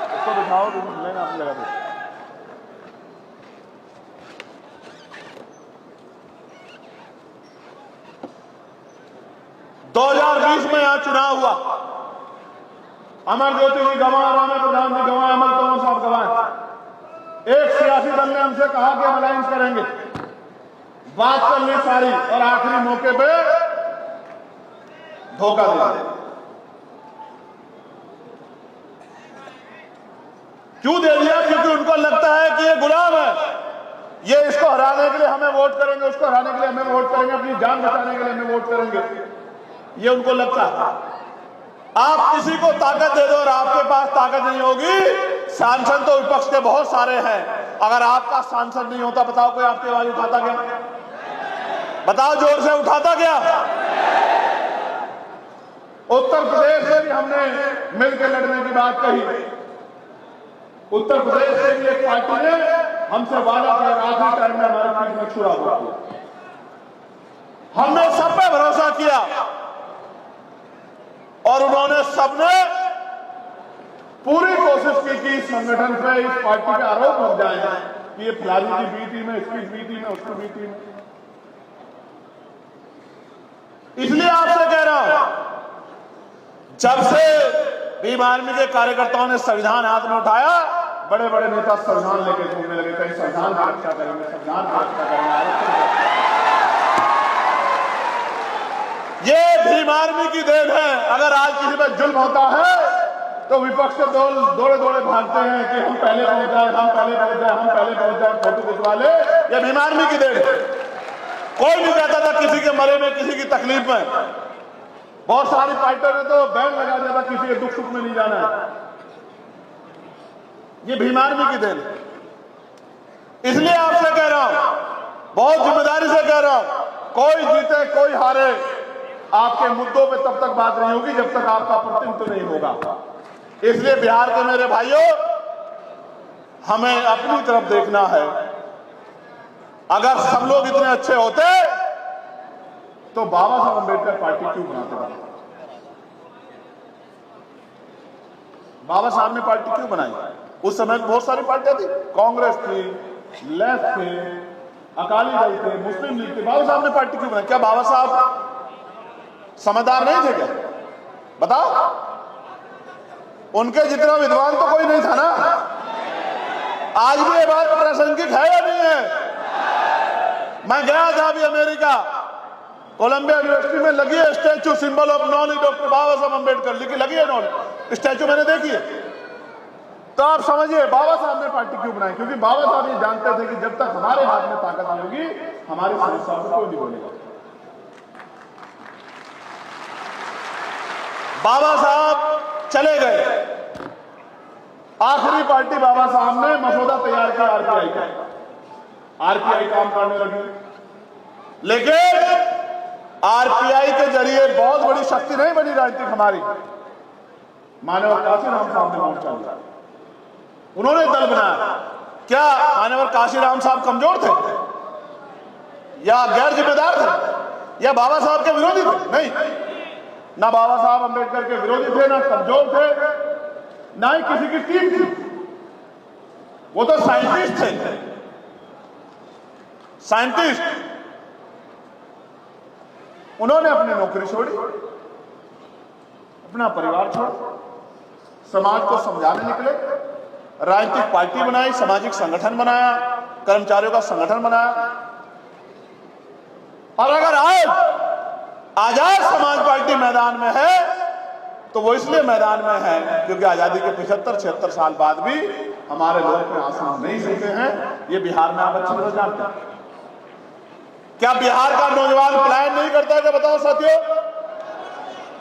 इसको दिखाओ, लेना अपनी जगह पे। दो 2020 में यहां चुनाव हुआ, अमर ज्योति जी गवाए, राणा प्रधान जी गवाए, अमर तोमर साहब गवाए। एक सियासी दल ने हमसे कहा कि हम अलायंस करेंगे, बात कर ली सारी और आखिरी मौके पे धोखा दिया। क्यों दे दिया? क्योंकि उनको लगता है कि ये गुलाम है, ये इसको हराने के लिए हमें वोट करेंगे, उसको हराने के लिए हमें वोट करेंगे, अपनी जान बचाने के लिए हमें वोट करेंगे, ये उनको लगता है। आप किसी को ताकत दे दो और आपके पास ताकत नहीं होगी। सांसद तो विपक्ष के बहुत सारे हैं, अगर आपका सांसद नहीं होता, बताओ कोई आपकी आवाज उठाता क्या? बताओ, जोर से उठाता क्या? उत्तर प्रदेश में भी हमने मिलकर लड़ने की बात कही। उत्तर प्रदेश से भी एक पार्टी ने हमसे वादा किया, आखिरी टाइम में हमारे पीठ में छुरा हुआ। हमने सब पे भरोसा किया और उन्होंने सबने पूरी कोशिश की कि इस संगठन पे, इस पार्टी पे आरोप लग जाए कि ये फलानी की बी टीम है, इसकी बी टीम है, उसकी बी टीम है। इसलिए आपसे कह रहा हूं, जब से भीम आर्मी के कार्यकर्ताओं ने संविधान हाथ में उठाया, बड़े बड़े नेता संविधान लेके घूमने लगे, कहीं संविधान की रक्षा करेंगे, संविधान की रक्षा करेंगे। ये भीम आर्मी की देन है। अगर आज किसी पर जुल्म होता है तो विपक्ष के दौड़े दौड़े भागते हैं कि हम पहले पहुंच जाए, हम पहले पहुंच जाए, हम पहले पहुंच जाए, फोटो खिंचवा ले। ये भीम आर्मी की देन है। कोई नहीं कहता था किसी के मरे में, किसी की तकलीफ में। बहुत सारी पार्टियों ने तो बैन लगा दिया था, किसी के दुख सुख में नहीं जाना है। ये भीम आर्मी की देन है। इसलिए आपसे कह रहा हूं, बहुत जिम्मेदारी से कह रहा हूं, कोई जीते कोई हारे, आपके मुद्दों पे तब तक बात नहीं होगी जब तक आपका प्रतिनिधित्व नहीं होगा। इसलिए बिहार के मेरे भाइयों, हमें अपनी तरफ देखना है। अगर सब लोग इतने अच्छे होते तो बाबा साहब अम्बेडकर पार्टी क्यों बनाते? बाबा साहब ने पार्टी क्यों बनाई? उस समय बहुत सारी पार्टियां थी, कांग्रेस थी, लेफ्ट थे, अकाली दल थे, मुस्लिम लीग थे। बाबा साहब ने पार्टी क्यों बनाई? क्या बाबा साहब समझदार नहीं थे क्या? बताओ, उनके जितना विद्वान तो कोई नहीं था ना। आज भी ये बात प्रासंगिक है या नहीं है? मैं गया था अभी अमेरिका, कोलंबिया यूनिवर्सिटी में लगी है statue, symbol of knowledge, doctor Baba Saheb Ambedkar लगी है नॉलेज स्टैचू, मैंने देखी है। तो आप समझिए बाबा साहब ने पार्टी क्यों बनाई? क्योंकि बाबा साहब ये जानते थे कि जब तक हमारे हाथ में ताकत नहीं होगी, हमारी समस्या को कोई नहीं बोलेगा। बाबा साहब चले गए, आखिरी पार्टी बाबा साहब ने मसौदा तैयार किया आरपीआई का। आरपीआई काम करने लगी, लेकिन आरपीआई के जरिए बहुत बड़ी शक्ति नहीं बनी राजनीतिक हमारी। मानव काशीराम साहब ने मोर्चा लिया, उन्होंने दल बनाया। क्या मानव काशीराम साहब कमजोर थे या गैर जिम्मेदार थे या बाबा साहब के विरोधी थे? नहीं, ना बाबा साहब अम्बेडकर के विरोधी थे, ना कमजोर थे, ना ही किसी की टीम थी। वो तो साइंटिस्ट थे, साइंटिस्ट। उन्होंने अपनी नौकरी छोड़ी, अपना परिवार छोड़ा, समाज को समझाने निकले, राजनीतिक पार्टी बनाई, सामाजिक संगठन बनाया, कर्मचारियों का संगठन बनाया। और अगर आज आजाद समाज पार्टी मैदान में है तो वो इसलिए मैदान में है क्योंकि आजादी के 75-76 साल बाद भी हमारे लोग अपने आंसू नहीं सुनते हैं। ये बिहार में आप अच्छी तरह जानते हैं। क्या बिहार का नौजवान पलायन नहीं करता है? क्या बताओ साथियों,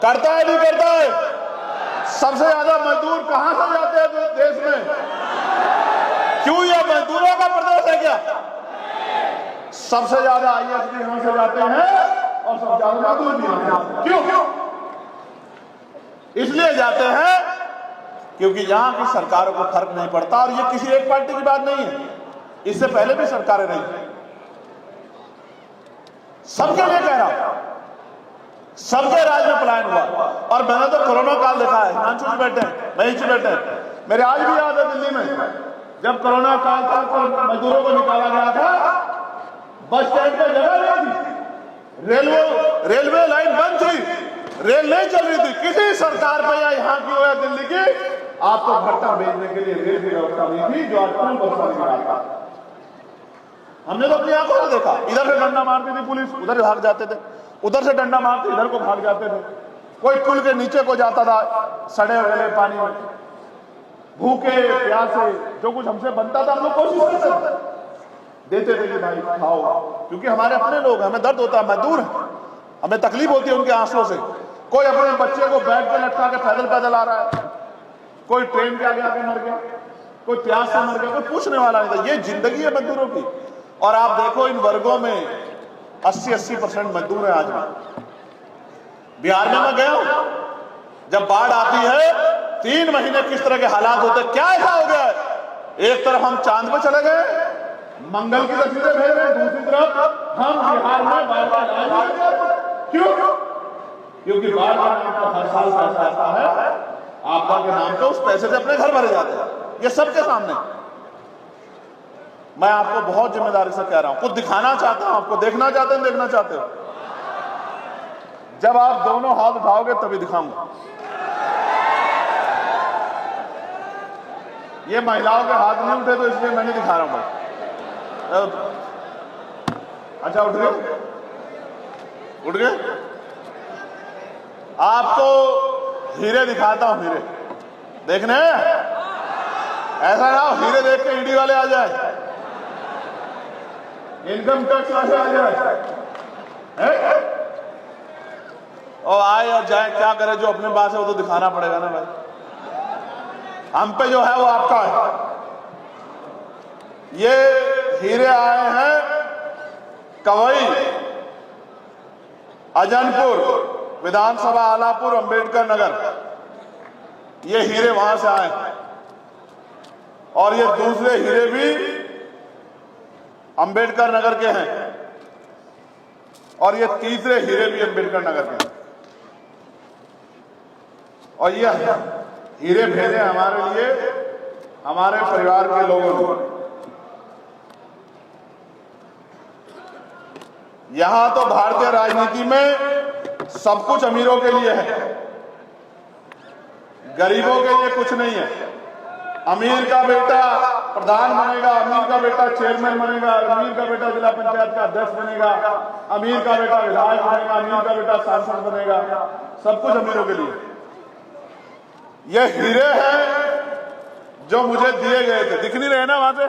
करता है नहीं करता है? सबसे ज्यादा मजदूर कहां से जाते हैं देश में? क्यों ये मजदूरों का प्रदेश है क्या? सबसे ज्यादा आईएएस भी यहां से जाते हैं और सबसे ज्यादा मजदूर भी यहां से जाते हैं। क्यों? इसलिए जाते हैं क्योंकि यहां की सरकारों को फर्क नहीं पड़ता। और ये किसी एक पार्टी की बात नहीं है, इससे पहले भी सरकारें रही, सबके लिए कह रहा हूं, सबके राज में पलायन हुआ। और मैंने तो कोरोना काल देखा है, हिमांशु जी बैठे हैं, महेश जी बैठे हैं, मेरे आज भी याद है दिल्ली में जब कोरोना काल था तो मजदूरों को निकाला गया था, बस स्टैंड पर जगह नहीं थी, रेलवे लाइन बंद थी, रेल नहीं चल रही थी। किसी सरकार पे या यहाँ की हो या दिल्ली की, आपको भट्टा भेजने के लिए रेल की व्यवस्था नहीं थी जो आज पूर्ण व्यवस्था निकाल था। हमने तो अपनी आंखों से देखा, इधर से डंडा मारती थी पुलिस, उधर भाग जाते थे, उधर से डंडा मारते इधर को भाग जाते थे। कोई पुल के नीचे को जाता था सड़े गले पानी में, भूखे प्यासे, जो कुछ हमसे बनता था हम लोग कोशिश करते थे, देते थे कि भाई खाओ, क्योंकि हमारे अपने लोग हैं, हमें दर्द होता है, मजदूर है, हमें तकलीफ होती है उनके आंसुओं से। कोई अपने बच्चे को बैग पे लटका के पैदल पैदल आ रहा है, कोई ट्रेन के आगे आके मर गया, कोई प्यास से मर गया, कोई पूछने वाला नहीं था। ये जिंदगी है मजदूरों की। और आप देखो इन वर्गों में 80% मजदूर है आज भी। बिहार में मैं गया हूं, जब बाढ़ आती है 3 महीने किस तरह के हालात होते हैं। क्या ऐसा हो गया है? एक तरफ हम चांद पे चले गए, मंगल की तस्वीरें भेज रहे हैं, दूसरी तरफ हम बिहार में बाढ़ का इलाज। क्यों? क्योंकि बाढ़ का नाम तो हर साल पैसा आता है, आपदा के नाम पे उस पैसे से अपने घर भरे जाते हैं। ये सबके सामने मैं आपको बहुत जिम्मेदारी से कह रहा हूं, कुछ दिखाना चाहता हूं आपको, देखना चाहते हैं, देखना चाहते हो, जब आप दोनों हाथ उठाओगे तभी दिखाऊंगा। ये महिलाओं के हाथ नहीं उठे तो इसलिए मैं नहीं दिखा रहा हूं भाई। अच्छा उठ गए, उठ गए। आपको हीरे दिखाता हूं, हीरे देखने, ऐसा ना हो हीरे देख के ईडी वाले आ जाए, इनकम टैक्स वाले आ जाए, और आए और जाए, क्या करे, जो अपने पास है वो तो दिखाना पड़ेगा ना भाई। हम पे जो है वो आपका है। ये हीरे आए हैं कवई, अजनपुर विधानसभा, आलापुर, अंबेडकर नगर, ये हीरे वहां से आए। और ये दूसरे हीरे भी अंबेडकर नगर के हैं, और ये तीसरे हीरे भी अंबेडकर नगर के हैं। और ये हीरे भेजे हमारे लिए, हमारे परिवार के लोगों ने। यहां तो भारतीय राजनीति में सब कुछ अमीरों के लिए है, गरीबों के लिए कुछ नहीं है। अमीर का बेटा प्रधान बनेगा, अमीर का बेटा चेयरमैन बनेगा, अमीर का बेटा जिला पंचायत का अध्यक्ष बनेगा, अमीर का बेटा विधायक बनेगा, अमीर का बेटा सांसद बनेगा, सब कुछ अमीरों के लिए। ये हीरे हैं जो मुझे दिए गए थे, दिख नहीं रहे ना वहां से?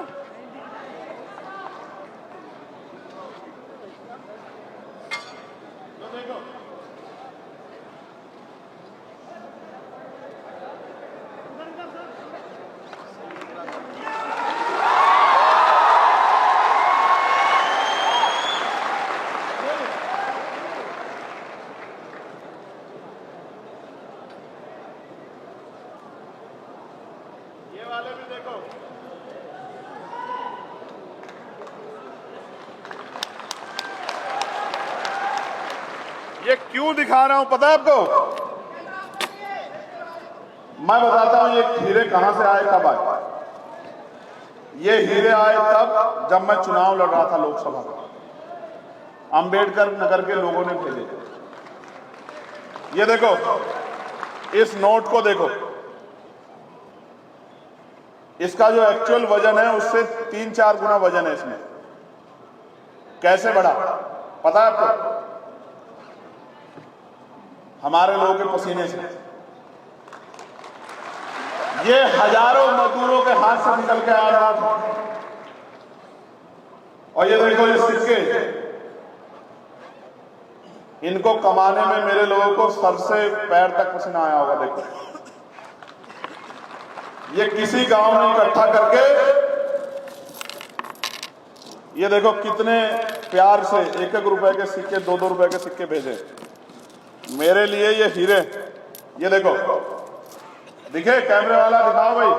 वाले भी देखो, ये क्यों दिखा रहा हूं पता है आपको? मैं बताता हूं ये हीरे कहां से आए, कब आए। ये हीरे आए तब जब मैं चुनाव लड़ रहा था लोकसभा का, अंबेडकर नगर के लोगों ने भेजे। ये देखो, इस नोट को देखो, इसका जो एक्चुअल वजन है उससे 3-4 गुना वजन है इसमें। कैसे बढ़ा पता है आपको? हमारे लोगों के पसीने से। ये हजारों मजदूरों के हाथ से निकल के आ रहा था। और ये देखो ये सिक्के, इनको कमाने में मेरे लोगों को सर से पैर तक पसीना आया होगा। देखो ये किसी गांव में इकट्ठा करके, ये देखो कितने प्यार से 1-1 रुपए के सिक्के, 2-2 रुपए के सिक्के भेजे मेरे लिए। ये हीरे, ये देखो, दिखे कैमरे वाला, दिखाओ भाई,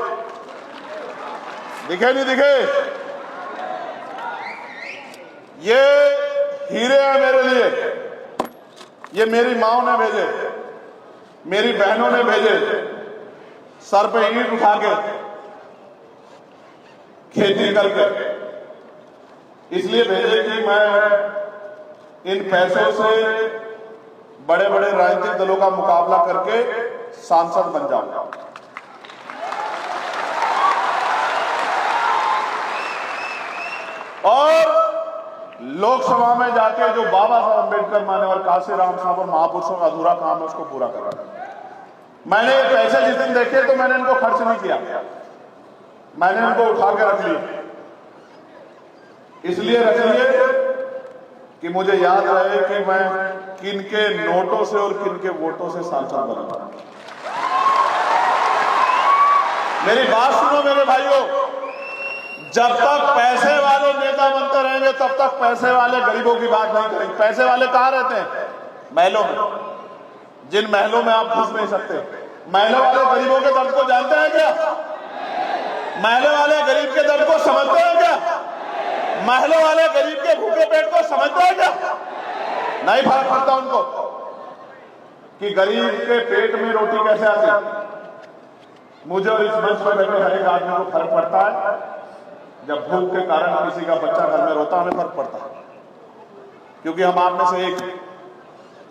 दिखे नहीं दिखे? ये हीरे हैं मेरे लिए। ये मेरी माओ ने भेजे, मेरी बहनों ने भेजे, सर पे ईंट उठा के, खेती करके, इसलिए भेजे कि मैं इन पैसों से बड़े बड़े राजनीतिक दलों का मुकाबला करके सांसद बन जाऊंगा। और लोकसभा में जाके जो बाबा साहब अम्बेडकर मान्यवर काशीराम साहब और महापुरुषों का अधूरा काम है उसको पूरा करना। मैंने ये पैसे जिस दिन देखे तो मैंने इनको खर्च नहीं किया, मैंने इनको उठा के रख लिया। इसलिए रख लिए कि मुझे याद रहे कि मैं किन के नोटों से और किन के वोटों से सांसद बना। मेरी बात सुनो मेरे भाइयों, जब तक पैसे वाले नेता बनते रहेंगे तब तक पैसे वाले गरीबों की बात नहीं करेंगे। पैसे वाले कहां रहते हैं? महलों में, जिन महलों में आप घुस नहीं सकते। महलों वाले गरीबों के दर्द को जानते हैं क्या? महलों वाले गरीब के दर्द को समझते हैं क्या? महलों वाले गरीब के भूखे पेट को समझते हैं क्या? नहीं फर्क पड़ता उनको कि गरीब के पेट में रोटी कैसे आती है। मुझे और इस मंच पर बैठे हर एक आदमी को फर्क पड़ता है। जब भूख के कारण किसी का बच्चा घर में रोता, हमें फर्क पड़ता है, क्योंकि हम आप में से एक हैं।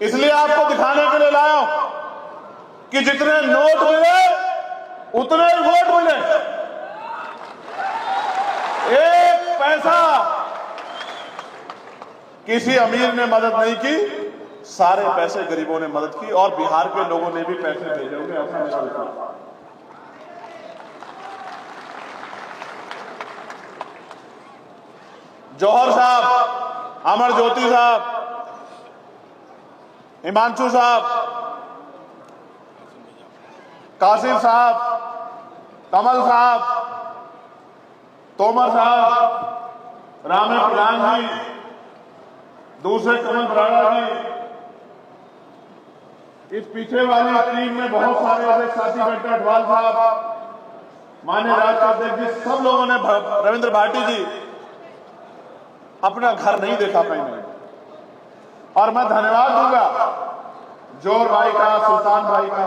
इसलिए आपको दिखाने के लिए लाया हूं कि जितने नोट मिले उतने ही वोट मिले। एक पैसा किसी अमीर ने मदद नहीं की, सारे पैसे गरीबों ने मदद की। और बिहार के लोगों ने भी पैसे भेजे होंगे, ऐसा मेरा विश्वास। जौहर साहब, अमर ज्योति साहब, हिमांशु साहब, कासिम साहब, कमल साहब, तोमर साहब, रामे प्रधान जी, दूसरे कमल बराड़ा जी, इस पीछे वाली टीम में बहुत सारे ऐसे साथी बैठे, अडवाल साहब, माननीय राष्ट्रीय अध्यक्ष जी, सब लोगों ने, रविंद्र भाटी जी, अपना घर नहीं देखा पाएंगे। और मैं धन्यवाद दूंगा जोर भाई का, सुल्तान भाई का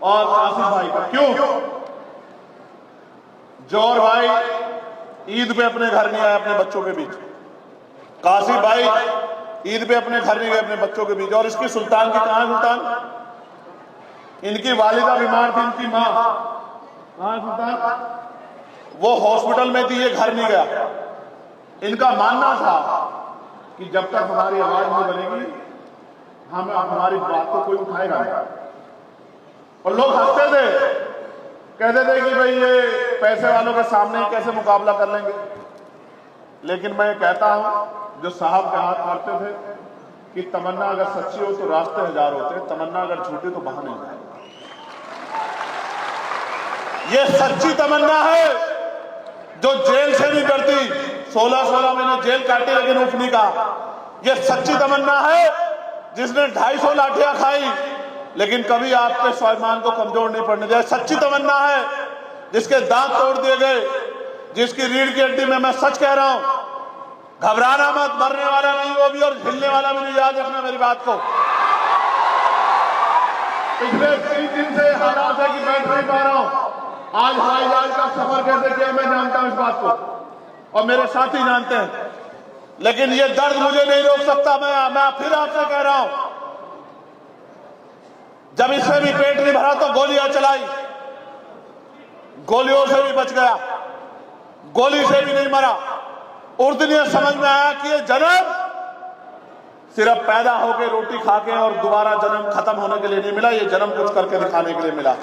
और कासिम भाई का। क्यों? जोर भाई ईद पे अपने घर नहीं आए अपने बच्चों के बीच, कासिम भाई ईद पे अपने घर नहीं गए अपने बच्चों के बीच। और इसकी सुल्तान की कहां? सुल्तान, इनकी वालिदा बीमार थी, इनकी मां कहां? सुल्तान वो हॉस्पिटल में थी, ये घर नहीं गया। इनका मानना था कि जब तक हमारी आवाज नहीं बनेगी हमारी बात को कोई उठाएगा नहीं। और लोग हंसते थे, कहते थे कि भाई ये पैसे वालों के सामने ही कैसे मुकाबला कर लेंगे। लेकिन मैं कहता हूं, जो साहब के हाथ मारते थे कि तमन्ना अगर सच्ची हो तो रास्ते हजार होते, तमन्ना अगर झूठी तो बहाने हैं। ये सच्ची तमन्ना है जो जेल से नहीं डरती। 16-16 महीने जेल काटी लेकिन उफ नहीं कहा। ये सच्ची तमन्ना है जिसने 250 लाठियां खाई लेकिन कभी आपके स्वाभिमान को कमजोर नहीं पड़ने दिया। सच्ची तमन्ना है जिसके दांत तोड़ दिए गए, जिसकी रीढ़ की हड्डी में, मैं सच कह रहा हूं, घबराना मत, मरने वाला नहीं वो भी और हिलने वाला भी नहीं। याद रखना मेरी बात को। पिछले 3 दिन से हालात है कि बैठ नहीं पा रहा हूं। आज हवाई जहाज का सफर कैसे किया मैं जानता हूं इस बात को, और मेरे साथी जानते हैं। लेकिन ये दर्द मुझे नहीं रोक सकता। मैं फिर आपसे कह रहा हूं, जब इससे भी पेट नहीं भरा तो गोलियां चलाई, गोलियों से भी बच गया, गोली से भी नहीं मरा। उस दिन ये समझ में आया कि ये जन्म सिर्फ पैदा होके रोटी खा के और दोबारा जन्म खत्म होने के लिए नहीं मिला, ये जन्म कुछ करके दिखाने के लिए मिला।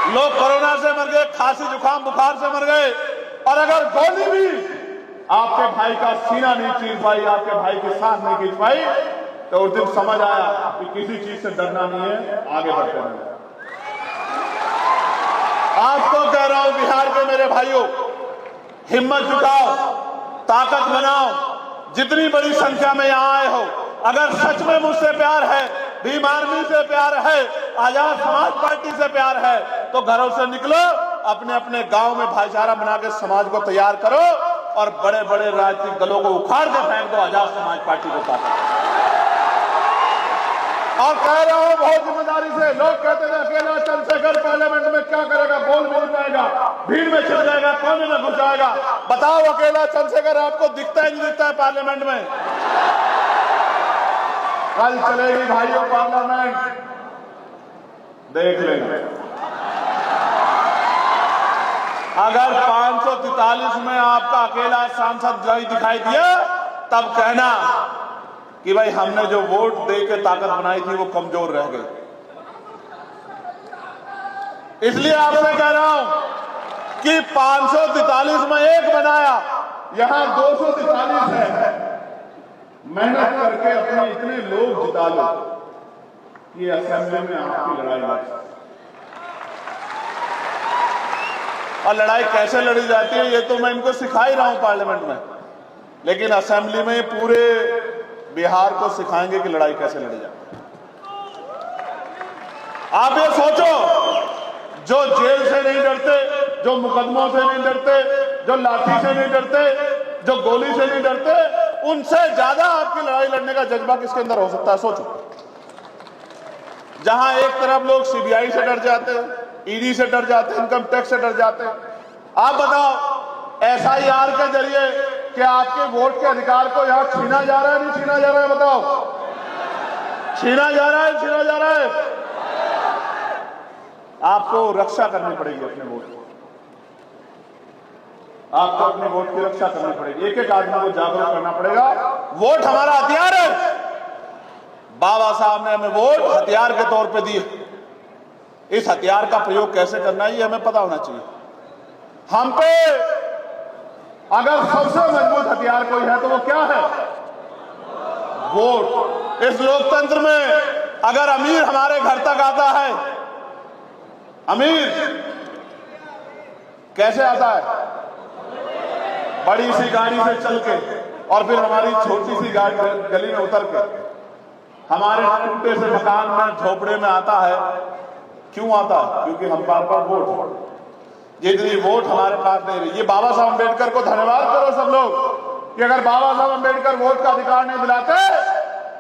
लोग कोरोना से मर गए, खांसी जुकाम बुखार से मर गए, और अगर गोली भी आपके भाई का सीना नहीं चीर पाई, आपके भाई की सांस नहीं खींच पाई, तो उस दिन समझ आया कि किसी चीज से डरना नहीं है, आगे बढ़ते हैं। आपको कह रहा हूं बिहार के मेरे भाइयों, हिम्मत जुटाओ, ताकत बनाओ, जितनी बड़ी संख्या में यहां आए हो, अगर सच में मुझसे प्यार है, भीम आर्मी से प्यार है, आजाद समाज पार्टी से प्यार है, तो घरों से निकलो, अपने अपने गांव में भाईचारा बना के समाज को तैयार करो और बड़े बड़े राजनीतिक दलों को उखाड़ के फेंक दो, आजाद समाज पार्टी को ताकत। और कह रहा हूं बहुत जिम्मेदारी से, लोग कहते थे अकेला चंद्रशेखर पार्लियामेंट में क्या करेगा, बोल भी नहीं पाएगा, भीड़ में छिप जाएगा, कोने में घुस जाएगा। बताओ अकेला चंद्रशेखर आपको दिखता ही नहीं दिखता है पार्लियामेंट में? कल चलेगी भाइयों पार्लियामेंट, देख लेंगे। अगर 543 में आपका अकेला सांसद दिखाई दिया, तब कहना कि भाई हमने जो वोट दे के ताकत बनाई थी वो कमजोर रह गई। इसलिए आपसे कह रहा हूं कि 543 में एक बनाया, यहां 243 है। मेहनत करके अपने इतने लोग जिता लो कि असेंबली में आपकी लड़ाई लड़ सकते। और लड़ाई कैसे लड़ी जाती है ये तो मैं इनको सिखा ही रहा हूं पार्लियामेंट में, लेकिन असेंबली में पूरे बिहार को सिखाएंगे कि लड़ाई कैसे लड़ी जाती है। आप ये सोचो, जो जेल से नहीं डरते, जो मुकदमों से नहीं डरते, जो लाठी से नहीं डरते, जो गोली से नहीं डरते, उनसे ज्यादा आपकी लड़ाई लड़ने का जज्बा किसके अंदर हो सकता है? सोचो। जहां एक तरफ लोग सीबीआई से डर जाते हैं, ईडी से डर जाते हैं, इनकम टैक्स से डर जाते हैं, आप बताओ एसआईआर के जरिए क्या आपके वोट के अधिकार को यहां छीना जा रहा है, नहीं छीना जा रहा है? बताओ, छीना जा रहा है, छीना जा रहा है। आपको रक्षा करनी पड़ेगी अपने वोट की, आपको अपने वोट की रक्षा करनी पड़ेगी, एक एक आदमी को जागरूक करना पड़ेगा। वोट हमारा हथियार है, बाबा साहब ने हमें वोट हथियार के तौर पे दिए। इस हथियार का प्रयोग कैसे करना है ये हमें पता होना चाहिए। हम पे अगर सबसे मजबूत हथियार कोई है तो वो क्या है? वोट। इस लोकतंत्र में अगर अमीर हमारे घर तक आता है, अमीर कैसे आता है? बड़ी सी गाड़ी से चल के, और फिर हमारी छोटी सी गाड़ी गली में उतर के हमारे टूटे से मकान में झोपड़े में आता है। क्यों आता है? क्योंकि हम बार बार वोट, जितनी वोट हमारे पास नहीं रही। ये बाबा साहब अम्बेडकर को धन्यवाद करो सब लोग कि अगर बाबा साहब अम्बेडकर वोट का अधिकार नहीं दिलाते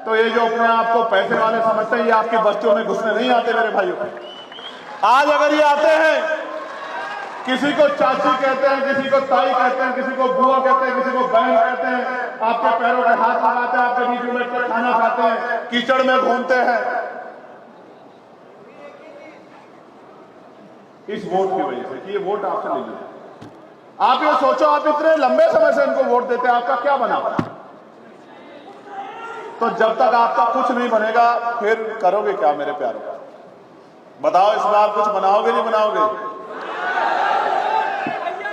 तो ये जो अपने आप को पैसे वाले समझते हैं ये आपकी बस्तियों में घुसने नहीं आते मेरे भाइयों। आज अगर ये आते हैं, किसी को चाची कहते हैं, किसी को ताई कहते हैं, किसी को बुआ कहते हैं, किसी को बहन कहते हैं, आपके पैरों पे हाथ लगाते हैं, आपके बीच में बैठकर खाना खाते हैं, कीचड़ में घूमते हैं, इस वोट की वजह से कि ये वोट आपसे नहीं लेते। आप ये सोचो, आप इतने लंबे समय से इनको वोट देते हैं, आपका क्या बना? तो जब तक आपका कुछ नहीं बनेगा फिर करोगे क्या मेरे प्यारों? बताओ इस बार कुछ बनाओगे नहीं बनाओगे?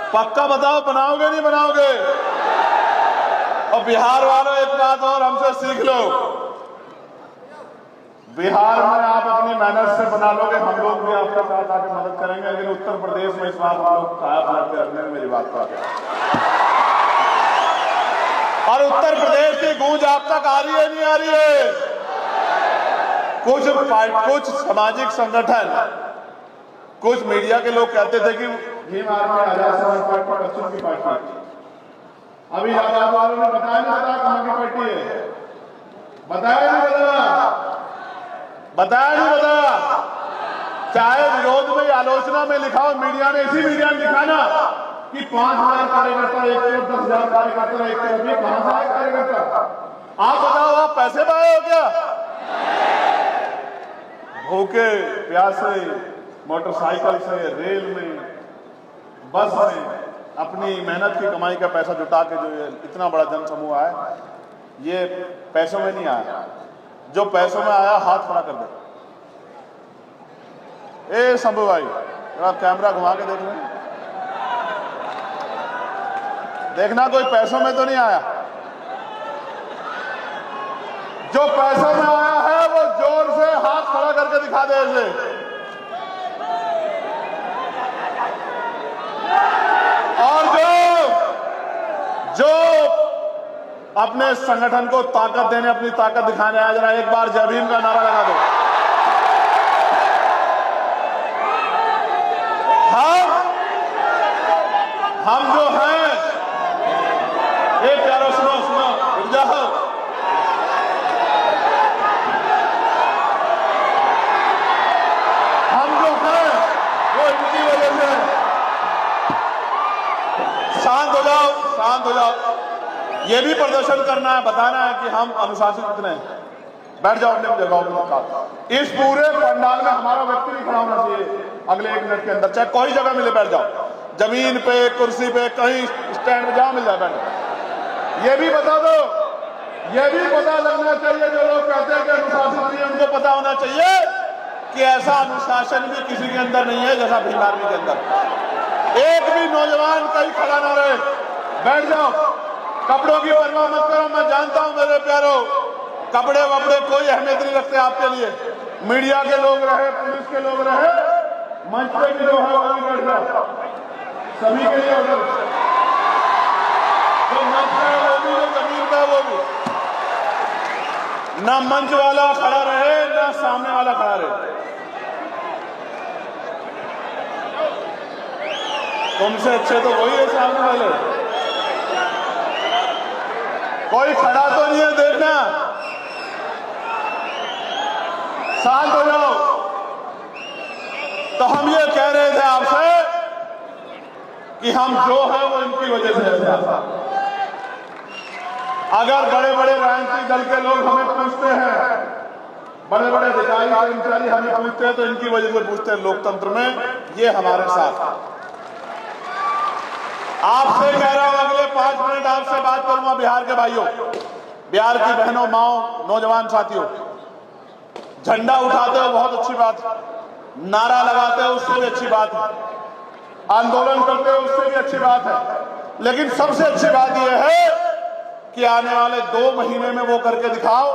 पक्का बताओ, बनाओगे नहीं बनाओगे? और बिहार वालों एक बात और हमसे सीख लो, बिहार में आप अपनी मेहनत से बना लोगे, हम लोग भी आपके साथ आके मदद करेंगे, लेकिन उत्तर प्रदेश में इस बार हम लोग काया पलट के रखने में मेरी बात को आगे। और उत्तर प्रदेश की गूंज आप तक आ रही है नहीं आ रही है? कुछ सामाजिक संगठन, कुछ मीडिया के लोग कहते थे कि भीम आर्मी आजाद समाज पार्टी पश्चिम की पार्टी। अभी आजाद वालों ने बताया नहीं, बताया कहां की पार्टी है? बताया नहीं, बताया नहीं, बताया। चाहे विरोध में आलोचना में लिखा हो, मीडिया ने, इसी मीडिया ने लिखा ना कि 5,000 कार्यकर्ता एक तरफ, 10,000 कार्यकर्ता एक तरफ, ये कहां से आए कार्यकर्ता? आप बताओ, आप पैसे पाए हो क्या? भूखे प्यासे मोटरसाइकिल से, रेल में, बस में अपनी मेहनत की कमाई का पैसा जुटा के जो ये इतना बड़ा जन समूह आया, ये पैसों में नहीं आया। जो पैसों में आया हाथ खड़ा कर दे। ए शंभू भाई, आप कैमरा घुमा के देख लें, देखना कोई पैसों में तो नहीं आया। जो पैसों में आया है वो जोर से हाथ खड़ा करके दिखा दे इसे। और जो अपने संगठन को ताकत देने, अपनी ताकत दिखाने आया, जरा एक बार जय भीम का नारा लगा दो। हम जो हैं, एक प्यारो सुनो रुक जाओ। हम जो हैं वो इनकी वजह से। शांत हो जाओ, शांत हो जाओ। ये भी प्रदर्शन करना है, बताना है कि हम अनुशासित कितने हैं। बैठ जाओ अपने जगहों पर। इस पूरे पंडाल में हमारा व्यक्ति भी खड़ा होना चाहिए अगले 1 मिनट के अंदर, चाहे कोई जगह मिले बैठ जाओ, जमीन पे, कुर्सी पे, कहीं स्टैंड में जहां मिल जाए बैठ। ये भी बता दो, ये भी पता लगना चाहिए, जो लोग कहते हैं कि अनुशासन नहीं है, उनको पता होना चाहिए कि ऐसा अनुशासन भी किसी के अंदर नहीं है जैसा भीम आर्मी के अंदर। एक भी नौजवान कहीं खड़ा ना रहे, बैठ जाओ। कपड़ों की परवाह मत करो, मैं जानता हूं मेरे प्यारो, कपड़े वपड़े कोई अहमियत नहीं रखते आपके लिए। मीडिया के लोग रहे, पुलिस के लोग रहे, मंच पे भी जो है वही बैठ जाओ, सभी के लिए उधर जो मंच पे है वो भी, जो जमीन पे है वो भी। ना मंच वाला खड़ा रहे, ना सामने वाला खड़ा रहे। तुमसे अच्छे तो वही है सामने वाले। कोई खड़ा तो नहीं है, देखना। शांत हो जाओ। तो हम ये कह रहे थे आपसे कि हम जो है वो इनकी वजह से है। अगर बड़े बड़े राजनीतिक दल के लोग हमें पूछते हैं, बड़े बड़े अधिकारी कर्मचारी हमें पूछते हैं, तो इनकी वजह से पूछते हैं लोकतंत्र में। ये हमारे साथ। आपसे कह रहा हूं, अगले 5 मिनट आपसे बात करूंगा बिहार के भाइयों, बिहार की बहनों, माओ, नौजवान साथियों। झंडा उठाते हो बहुत अच्छी बात, नारा लगाते हो उससे भी अच्छी बात है, आंदोलन करते हो उससे भी अच्छी बात है, लेकिन सबसे अच्छी बात यह है कि आने वाले 2 महीने में वो करके दिखाओ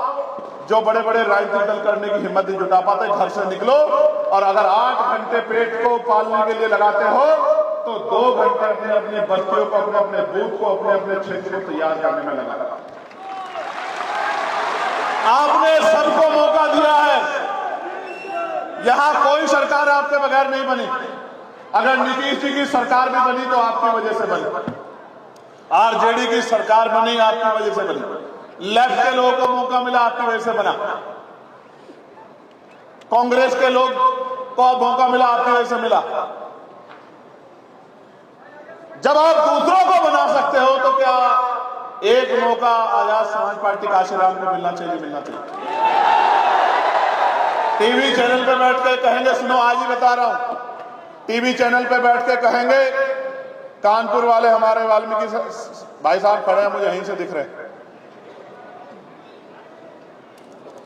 जो बड़े बड़े राजनीतिक दल करने की हिम्मत नहीं जुटा पाते। घर से निकलो और अगर 8 घंटे पेट को पालने के लिए लगाते हो तो 2 घंटे अपने अपने बस्तियों को, अपने अपने बूथ को, अपने अपने क्षेत्र को तैयार करने में लगा। आपने सबको मौका दिया है। यहां कोई सरकार आपके बगैर नहीं बनी। अगर नीतीश जी की सरकार भी बनी तो आपकी वजह से बनी, आरजेडी की सरकार बनी आपकी वजह से बनी, लेफ्ट के लोगों को मौका मिला आपकी वजह से बना, कांग्रेस के लोग को मौका मिला आपकी वजह से मिला। जब आप दूसरों को बना सकते हो तो क्या एक मौका आजाद समाज पार्टी काशीराम को मिलना चाहिए? मिलना चाहिए। टीवी चैनल पे बैठ के कहेंगे, सुनो आज ही बता रहा हूं, टीवी चैनल पे बैठ के कहेंगे, कानपुर वाले हमारे वाल्मीकि भाई साहब खड़े हैं, मुझे यहीं से दिख रहे हैं,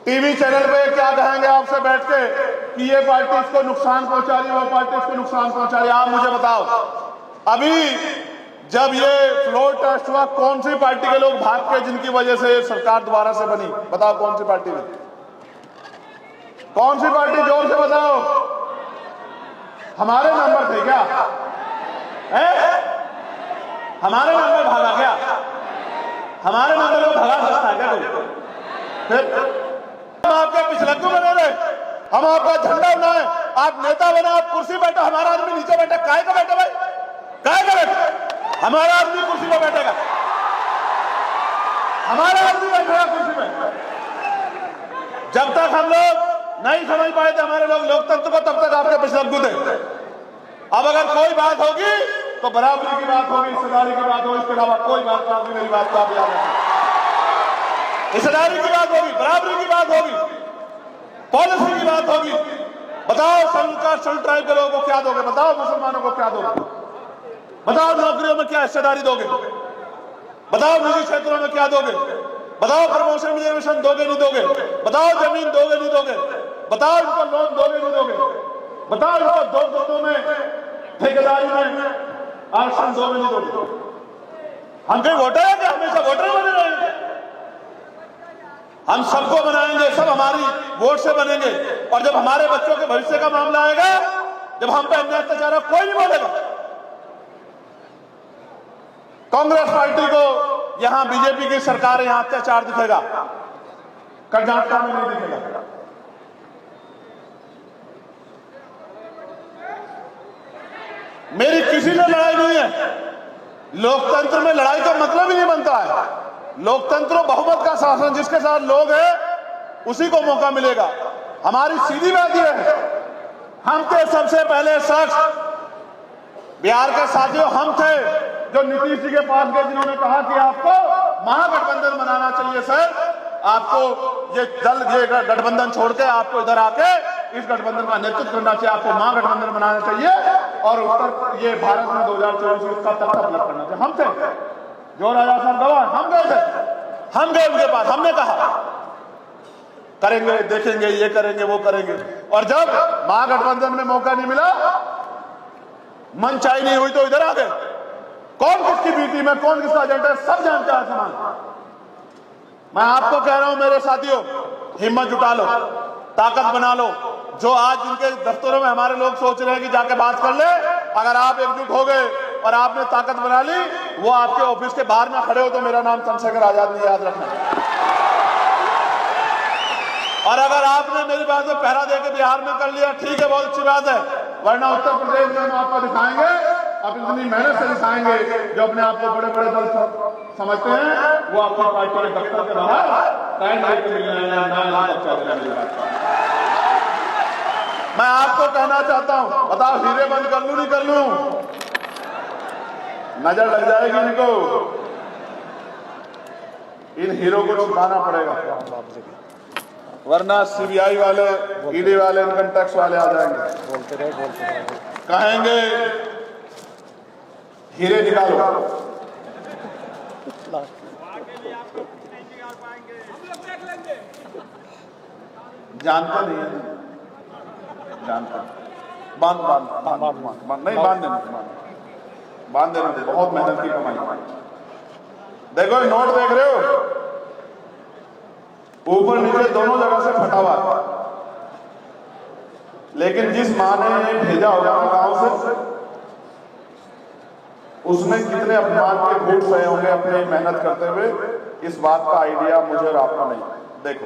टीवी चैनल पे क्या कहेंगे आपसे बैठ के कि ये पार्टी इसको नुकसान पहुंचा रही है, वो पार्टी इसको नुकसान पहुंचा रही है। आप मुझे बताओ, अभी जब ये फ्लोर टेस्ट हुआ, कौन सी पार्टी के लोग भाग के जिनकी वजह से सरकार दोबारा से बनी? बताओ कौन सी पार्टी में, कौन सी पार्टी? जोर से बताओ। हमारे मेंबर थे क्या? हमारे मेंबर भागा क्या? हमारे मेंबर को भगा सकता है क्या कोई? फिर हम आपके पिछलग्गू बने रहे, हम आपका झंडा बनाए, आप नेता बना, आप कुर्सी बैठो, हमारा आदमी नीचे बैठे। काहे का बैठे भाई? काहे का बैठे? हमारा आदमी कुर्सी पर बैठेगा, हमारा आदमी बैठेगा कुर्सी पे। जब तक हम लोग नहीं समझ पाए थे हमारे लोग लोकतंत्र को, तब तक आपके पिछलग्गू थे। अब अगर कोई बात होगी तो बराबरी की बात होगी, हिस्सेदारी की बात होगी, इसके अलावा कोई बात नहीं होगी। मेरी बात को आप याद रखें, हिस्सेदारी की बात होगी, बराबरी की बात होगी, पॉलिसी की बात होगी। बताओ संघ का शेड्यूल ट्राइब के लोगों को क्या दोगे? बताओ मुसलमानों को क्या दोगे? बताओ नौकरियों में क्या हिस्सेदारी दोगे, बताओ निजी क्षेत्रों में क्या दोगे, बताओ प्रमोशन रिजर्वेशन दोगे नहीं दोगे, बताओ जमीन दोगे नहीं दोगे, बताओ इनको लोन दोगे नहीं दोगे, बताओ इनको दो गुटों में ठेकेदारी में आरक्षण दोगे नहीं दोगे। हम कहीं वोटर हैं क्या? हमेशा वोटर बने रहेंगे? हम सबको बनाएंगे, सब हमारी वोट से बनेंगे। और जब हमारे बच्चों के भविष्य का मामला आएगा, जब हम पे अन्याय अत्याचार कोई नहीं बोलेगा। कांग्रेस पार्टी को यहां बीजेपी की सरकार यहां अत्याचार दिखेगा, कर्नाटक में नहीं दिखेगा। मेरी किसी से लड़ाई नहीं है। लोकतंत्र में लड़ाई का मतलब ही नहीं बनता है। लोकतंत्र बहुमत का शासन, जिसके साथ लोग हैं उसी को मौका मिलेगा। हमारी सीधी बात यह है, हम थे सबसे पहले शख्स, बिहार के साथियों, हम थे जो नीतीश जी के पास गए, जिन्होंने कहा कि आपको महागठबंधन बनाना चाहिए सर, आपको ये दल, ये गठबंधन छोड़ के आपको इधर आके इस गठबंधन का नेतृत्व करना चाहिए, आपको महागठबंधन बनाना चाहिए और उत्तर ये भारत में 2024 का तख्ता पलट करना चाहिए। हम थे जो राजा साहब गवाह, हम गए थे, हम गए उनके पास, हमने कहा करेंगे, देखेंगे, ये करेंगे, वो करेंगे। और जब महागठबंधन में मौका नहीं मिला, मनचाही नहीं हुई, तो इधर आ गए। कौन किसकी बीटी में, कौन किसका एजेंडा है, सब जानते हैं समान। मैं आपको कह रहा हूं मेरे साथियों, हिम्मत जुटा लो, ताकत बना लो। जो आज जिनके दफ्तरों में हमारे लोग सोच रहे हैं कि जाके बात कर ले, अगर आप एकजुट हो गए और आपने ताकत बना ली, वो आपके ऑफिस के बाहर ना खड़े हो तो मेरा नाम चंद्रशेखर आजाद नहीं, याद रखना। और अगर आपने मेरी बात में पहरा देकर बिहार में कर लिया, ठीक है, बहुत अच्छी बात है, वरना उत्तर प्रदेश में हम आपको दिखाएंगे, आप इतनी मेहनत से दिखाएंगे। जो अपने आप को बड़े बड़े दल समझते हैं, वो आपकी पार्टी के दफ्तर के बाहर मैं आपको कहना चाहता हूं, बताओ हीरे बंद कर लूं नहीं कर लूं? नजर लग जाएगी इनको। इन हीरो को छुपाना पड़ेगा, वरना सीबीआई वाले, ईडी वाले, इनकम टैक्स वाले आ जाएंगे, कहेंगे हीरे निकालो। जानते नहीं है, जानते बांध नहीं, बांध देना, बहुत मेहनत की कमाई। देखो नोट देख रहे हो, ऊपर नीचे दोनों जगह से फटा हुआ, लेकिन जिस माँ ने भेजा होगा ना गांव से, उसने कितने अपमान के घूट सहे होंगे अपनी मेहनत करते हुए, इस बात का आइडिया मुझे और आपको नहीं। देखो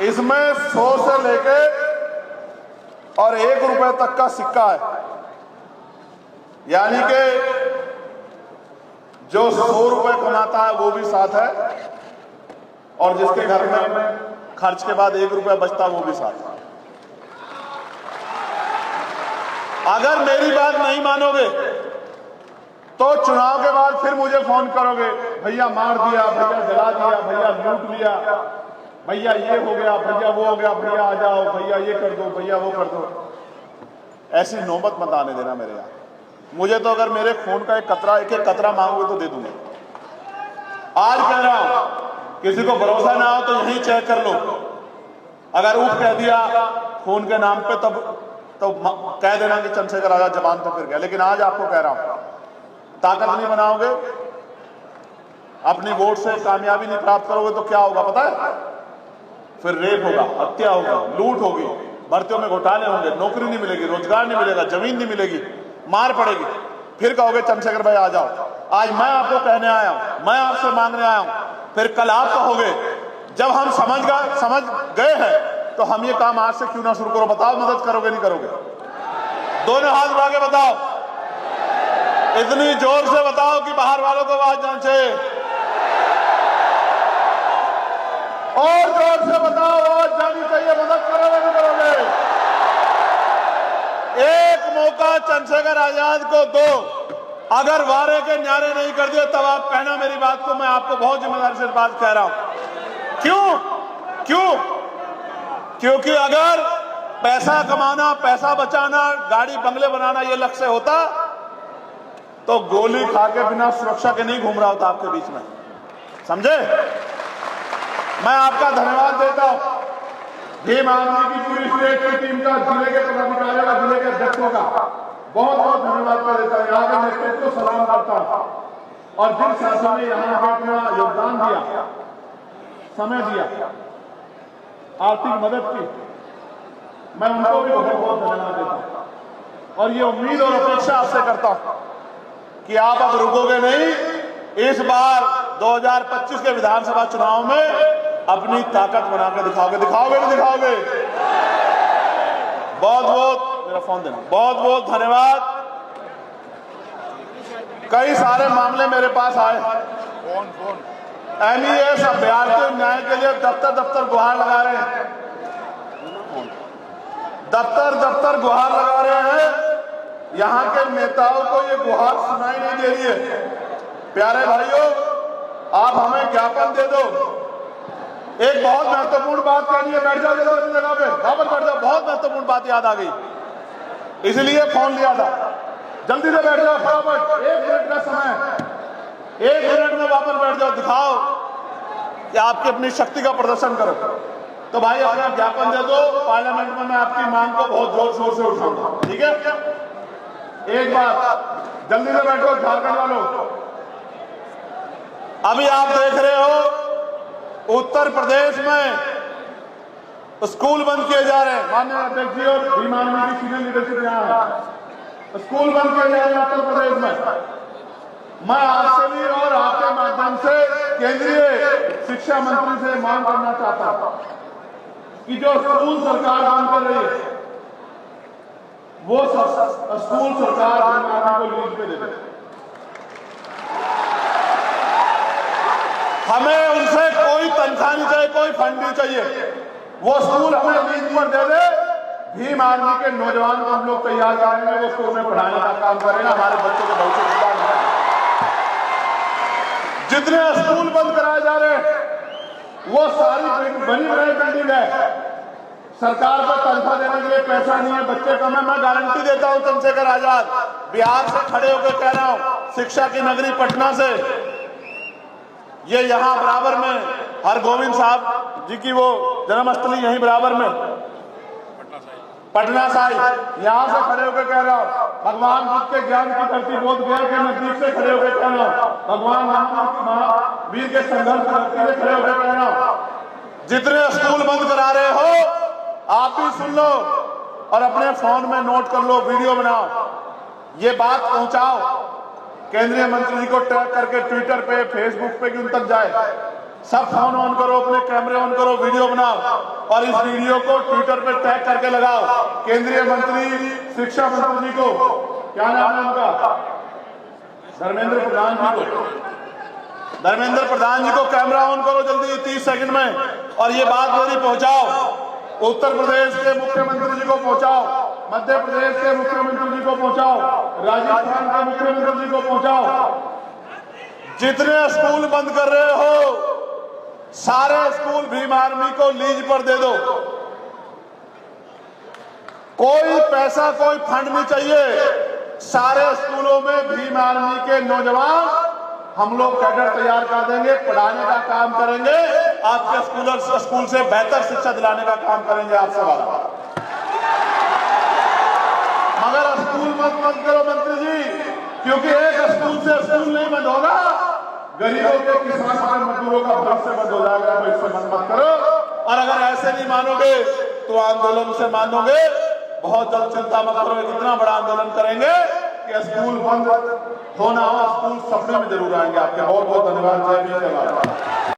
इसमें 100 से लेके और 1 रुपए तक का सिक्का है, यानी कि जो 100 रुपए कमाता है वो भी साथ है, और जिसके घर में खर्च के बाद 1 रुपया बचता है वो भी साथ है। अगर मेरी बात नहीं मानोगे तो चुनाव के बाद फिर मुझे फोन करोगे, भैया मार दिया, भैया जला दिया, भैया लूट लिया, भैया ये हो गया, भैया वो हो गया, भैया आ जाओ, भैया ये कर दो, भैया वो कर दो। ऐसी नौबत मत आने देना मेरे यहाँ। मुझे तो अगर मेरे खून का एक एक कतरा मांगोगे तो दे दूंगा। आज कह रहा हूं, किसी को भरोसा ना हो तो यहीं चेक कर लो। अगर उठ कह दिया खून के नाम पे, तब तो कह देना कि चंद्रशेखर आजाद जबान तो फिर गया। लेकिन आज आपको कह रहा हूं, ताकत नहीं बनाओगे, अपनी वोट से कामयाबी नहीं प्राप्त करोगे तो क्या होगा पता है? फिर रेप होगा, हत्या होगा, लूट होगी, भर्तियों में घोटाले होंगे, नौकरी नहीं मिलेगी, रोजगार नहीं मिलेगा, जमीन नहीं मिलेगी, मार पड़ेगी। फिर कहोगे चंद्रशेखर भाई आ जाओ। आज मैं आपको कहने आया हूं, मैं आपसे मांगने आया हूं, फिर कल आप कहोगे। जब हम समझ गए हैं तो हम ये काम आज से क्यों ना शुरू करो? बताओ मदद करोगे नहीं करोगे? दोनों हाथ उठा के बताओ, इतनी जोर से बताओ कि बाहर वालों को आवाज जानी चाहिए, और जोर से बताओ, आवाज जानी चाहिए। मदद करोगे नहीं करोगे? एक मौका चंद्रशेखर आजाद को दो। अगर वारे के न्यारे नहीं कर दिए तब आप कहना मेरी बात को। मैं आपको बहुत जिम्मेदारी से बात कह रहा हूं। क्यों? क्योंकि अगर पैसा कमाना, पैसा बचाना, गाड़ी बंगले बनाना ये लक्ष्य होता तो गोली खा के बिना सुरक्षा के नहीं घूम रहा होता आपके बीच में, समझे। मैं आपका धन्यवाद देता हूं भीम आर्मी की पूरी स्टेट की टीम का, जिले के पदाधिकारियों का, जिले के अध्यक्षों का बहुत बहुत धन्यवाद मैं देता हूं। यहाँ के नेतृत्व को सलाम करता हूं और जिन शासन ने यहाँ अपना योगदान दिया, समय दिया, आर्थिक मदद की, मैं उनको भी बहुत बहुत धन्यवाद देता हूं। और ये उम्मीद और अपेक्षा आपसे करता हूं कि आप अब रुकोगे नहीं, इस बार 2025 के विधानसभा चुनाव में अपनी ताकत बना के दिखाओगे। दिखाओगे नहीं दिखाओगे? बहुत बहुत, मेरा फोन देना, बहुत बहुत धन्यवाद। कई सारे मामले मेरे पास आए, MES अभ्यर्थी न्याय के लिए दफ्तर दफ्तर गुहार लगा रहे हैं, दफ्तर दफ्तर गुहार लगा रहे हैं। यहां के नेताओं को ये गुहार सुनाई नहीं दे रही है। प्यारे भाइयों, आप हमें ज्ञापन दे दो। एक बहुत महत्वपूर्ण बात कहनी है, बैठ जाओ अपनी जगह पे, वापस बैठ जाओ। बहुत महत्वपूर्ण बात याद आ गई, इसलिए फोन लिया था। जल्दी से बैठ जाओ, फटाफट, 1 मिनट का समय, 1 मिनट में वापस बैठ जाओ। दिखाओ कि आपकी अपनी शक्ति का प्रदर्शन करो। तो भाई अपना ज्ञापन दे दो, पार्लियामेंट में मैं आपकी मांग को बहुत जोर शोर से उठाऊंगा, ठीक है। एक बात, जल्दी से बैठो झारखंड वालों। अभी आप देख रहे हो उत्तर प्रदेश में स्कूल बंद किए जा रहे हैं। माननीय अध्यक्ष जी और भीम आर्मी की सीनियर लीडरशिप यहाँ है, स्कूल बंद किए जा रहे हैं उत्तर प्रदेश में। मैं आपसे भी और आपके माध्यम से केंद्रीय शिक्षा मंत्री से मांग करना चाहता हूं कि जो स्कूल सरकार बंद कर रही है, वो स्कूल सरकार भीम आर्मी को लीज पे दे दे। हमें उनसे कोई तनख्वाह नहीं चाहिए, कोई फंड नहीं चाहिए, वो स्कूल हमें लीज पर दे दे। भीम आर्मी के नौजवान को हम लोग तैयार करेंगे, वो स्कूल में पढ़ाने का काम करेगा, हमारे बच्चों के भविष्य सुधार। जितने स्कूल बंद कराए जा रहे हैं वो सारी बनी बनाई बिल्डिंग है, सरकार पर तनख्वाह देने के लिए पैसा नहीं है, बच्चे कम है। मैं गारंटी देता हूं चंद्रशेखर आजाद, बिहार से खड़े होकर कह रहा हूं, शिक्षा की नगरी पटना से, ये यहाँ बराबर में हरगोविंद साहब जी की वो जन्मस्थली यहीं बराबर में पटना साहिब, यहाँ से खड़े होकर कह रहा हूँ, भगवान बुद्ध के ज्ञान की धरती बोध गया के नजदीक से खड़े होकर कह रहा हूँ, भगवान महावीर के संघर्ष की धरती से खड़े होकर कह रहा हूँ, जितने स्कूल बंद करा रहे हो आप भी सुन लो और अपने फोन में नोट कर लो, वीडियो बनाओ, ये बात पहुंचाओ केंद्रीय मंत्री जी को टैग करके ट्विटर पे, फेसबुक पे, कि उन तक जाए। सब फोन ऑन करो, अपने कैमरे ऑन करो, वीडियो बनाओ और इस वीडियो को ट्विटर पे टैग करके लगाओ केंद्रीय मंत्री शिक्षा मंत्री जी को, क्या नाम है उनका, धर्मेंद्र प्रधान जी को। धर्मेंद्र प्रधान जी को कैमरा ऑन करो जल्दी 30 सेकंड में और ये बात मेरी पहुंचाओ, उत्तर प्रदेश के मुख्यमंत्री जी को पहुंचाओ, मध्य प्रदेश के मुख्यमंत्री जी को पहुंचाओ, राजस्थान के मुख्यमंत्री जी को पहुंचाओ। जितने स्कूल बंद कर रहे हो सारे स्कूल भीम आर्मी को लीज पर दे दो। कोई पैसा, कोई फंड नहीं चाहिए, सारे स्कूलों में भीम आर्मी के नौजवान हम लोग कैडर तैयार कर देंगे, पढ़ाने का काम करेंगे, आपके स्कूल से बेहतर शिक्षा दिलाने का काम करेंगे आपसे वाला। मगर स्कूल मत करो मंत्री जी, क्योंकि एक स्कूल से स्कूल नहीं बंद होगा, गरीबों के, किसानों के, मजदूरों का भविष्य बंद हो जाएगा। इससे बंद मत करो और अगर ऐसे नहीं मानोगे तो आंदोलन से मानोगे। बहुत जल्द, चिंता मत करो, इतना बड़ा आंदोलन करेंगे कि स्कूल बंद होना हो, स्कूल सपने में जरूर आएंगे आपके। बहुत बहुत धन्यवाद। जय भीम, जय भारत।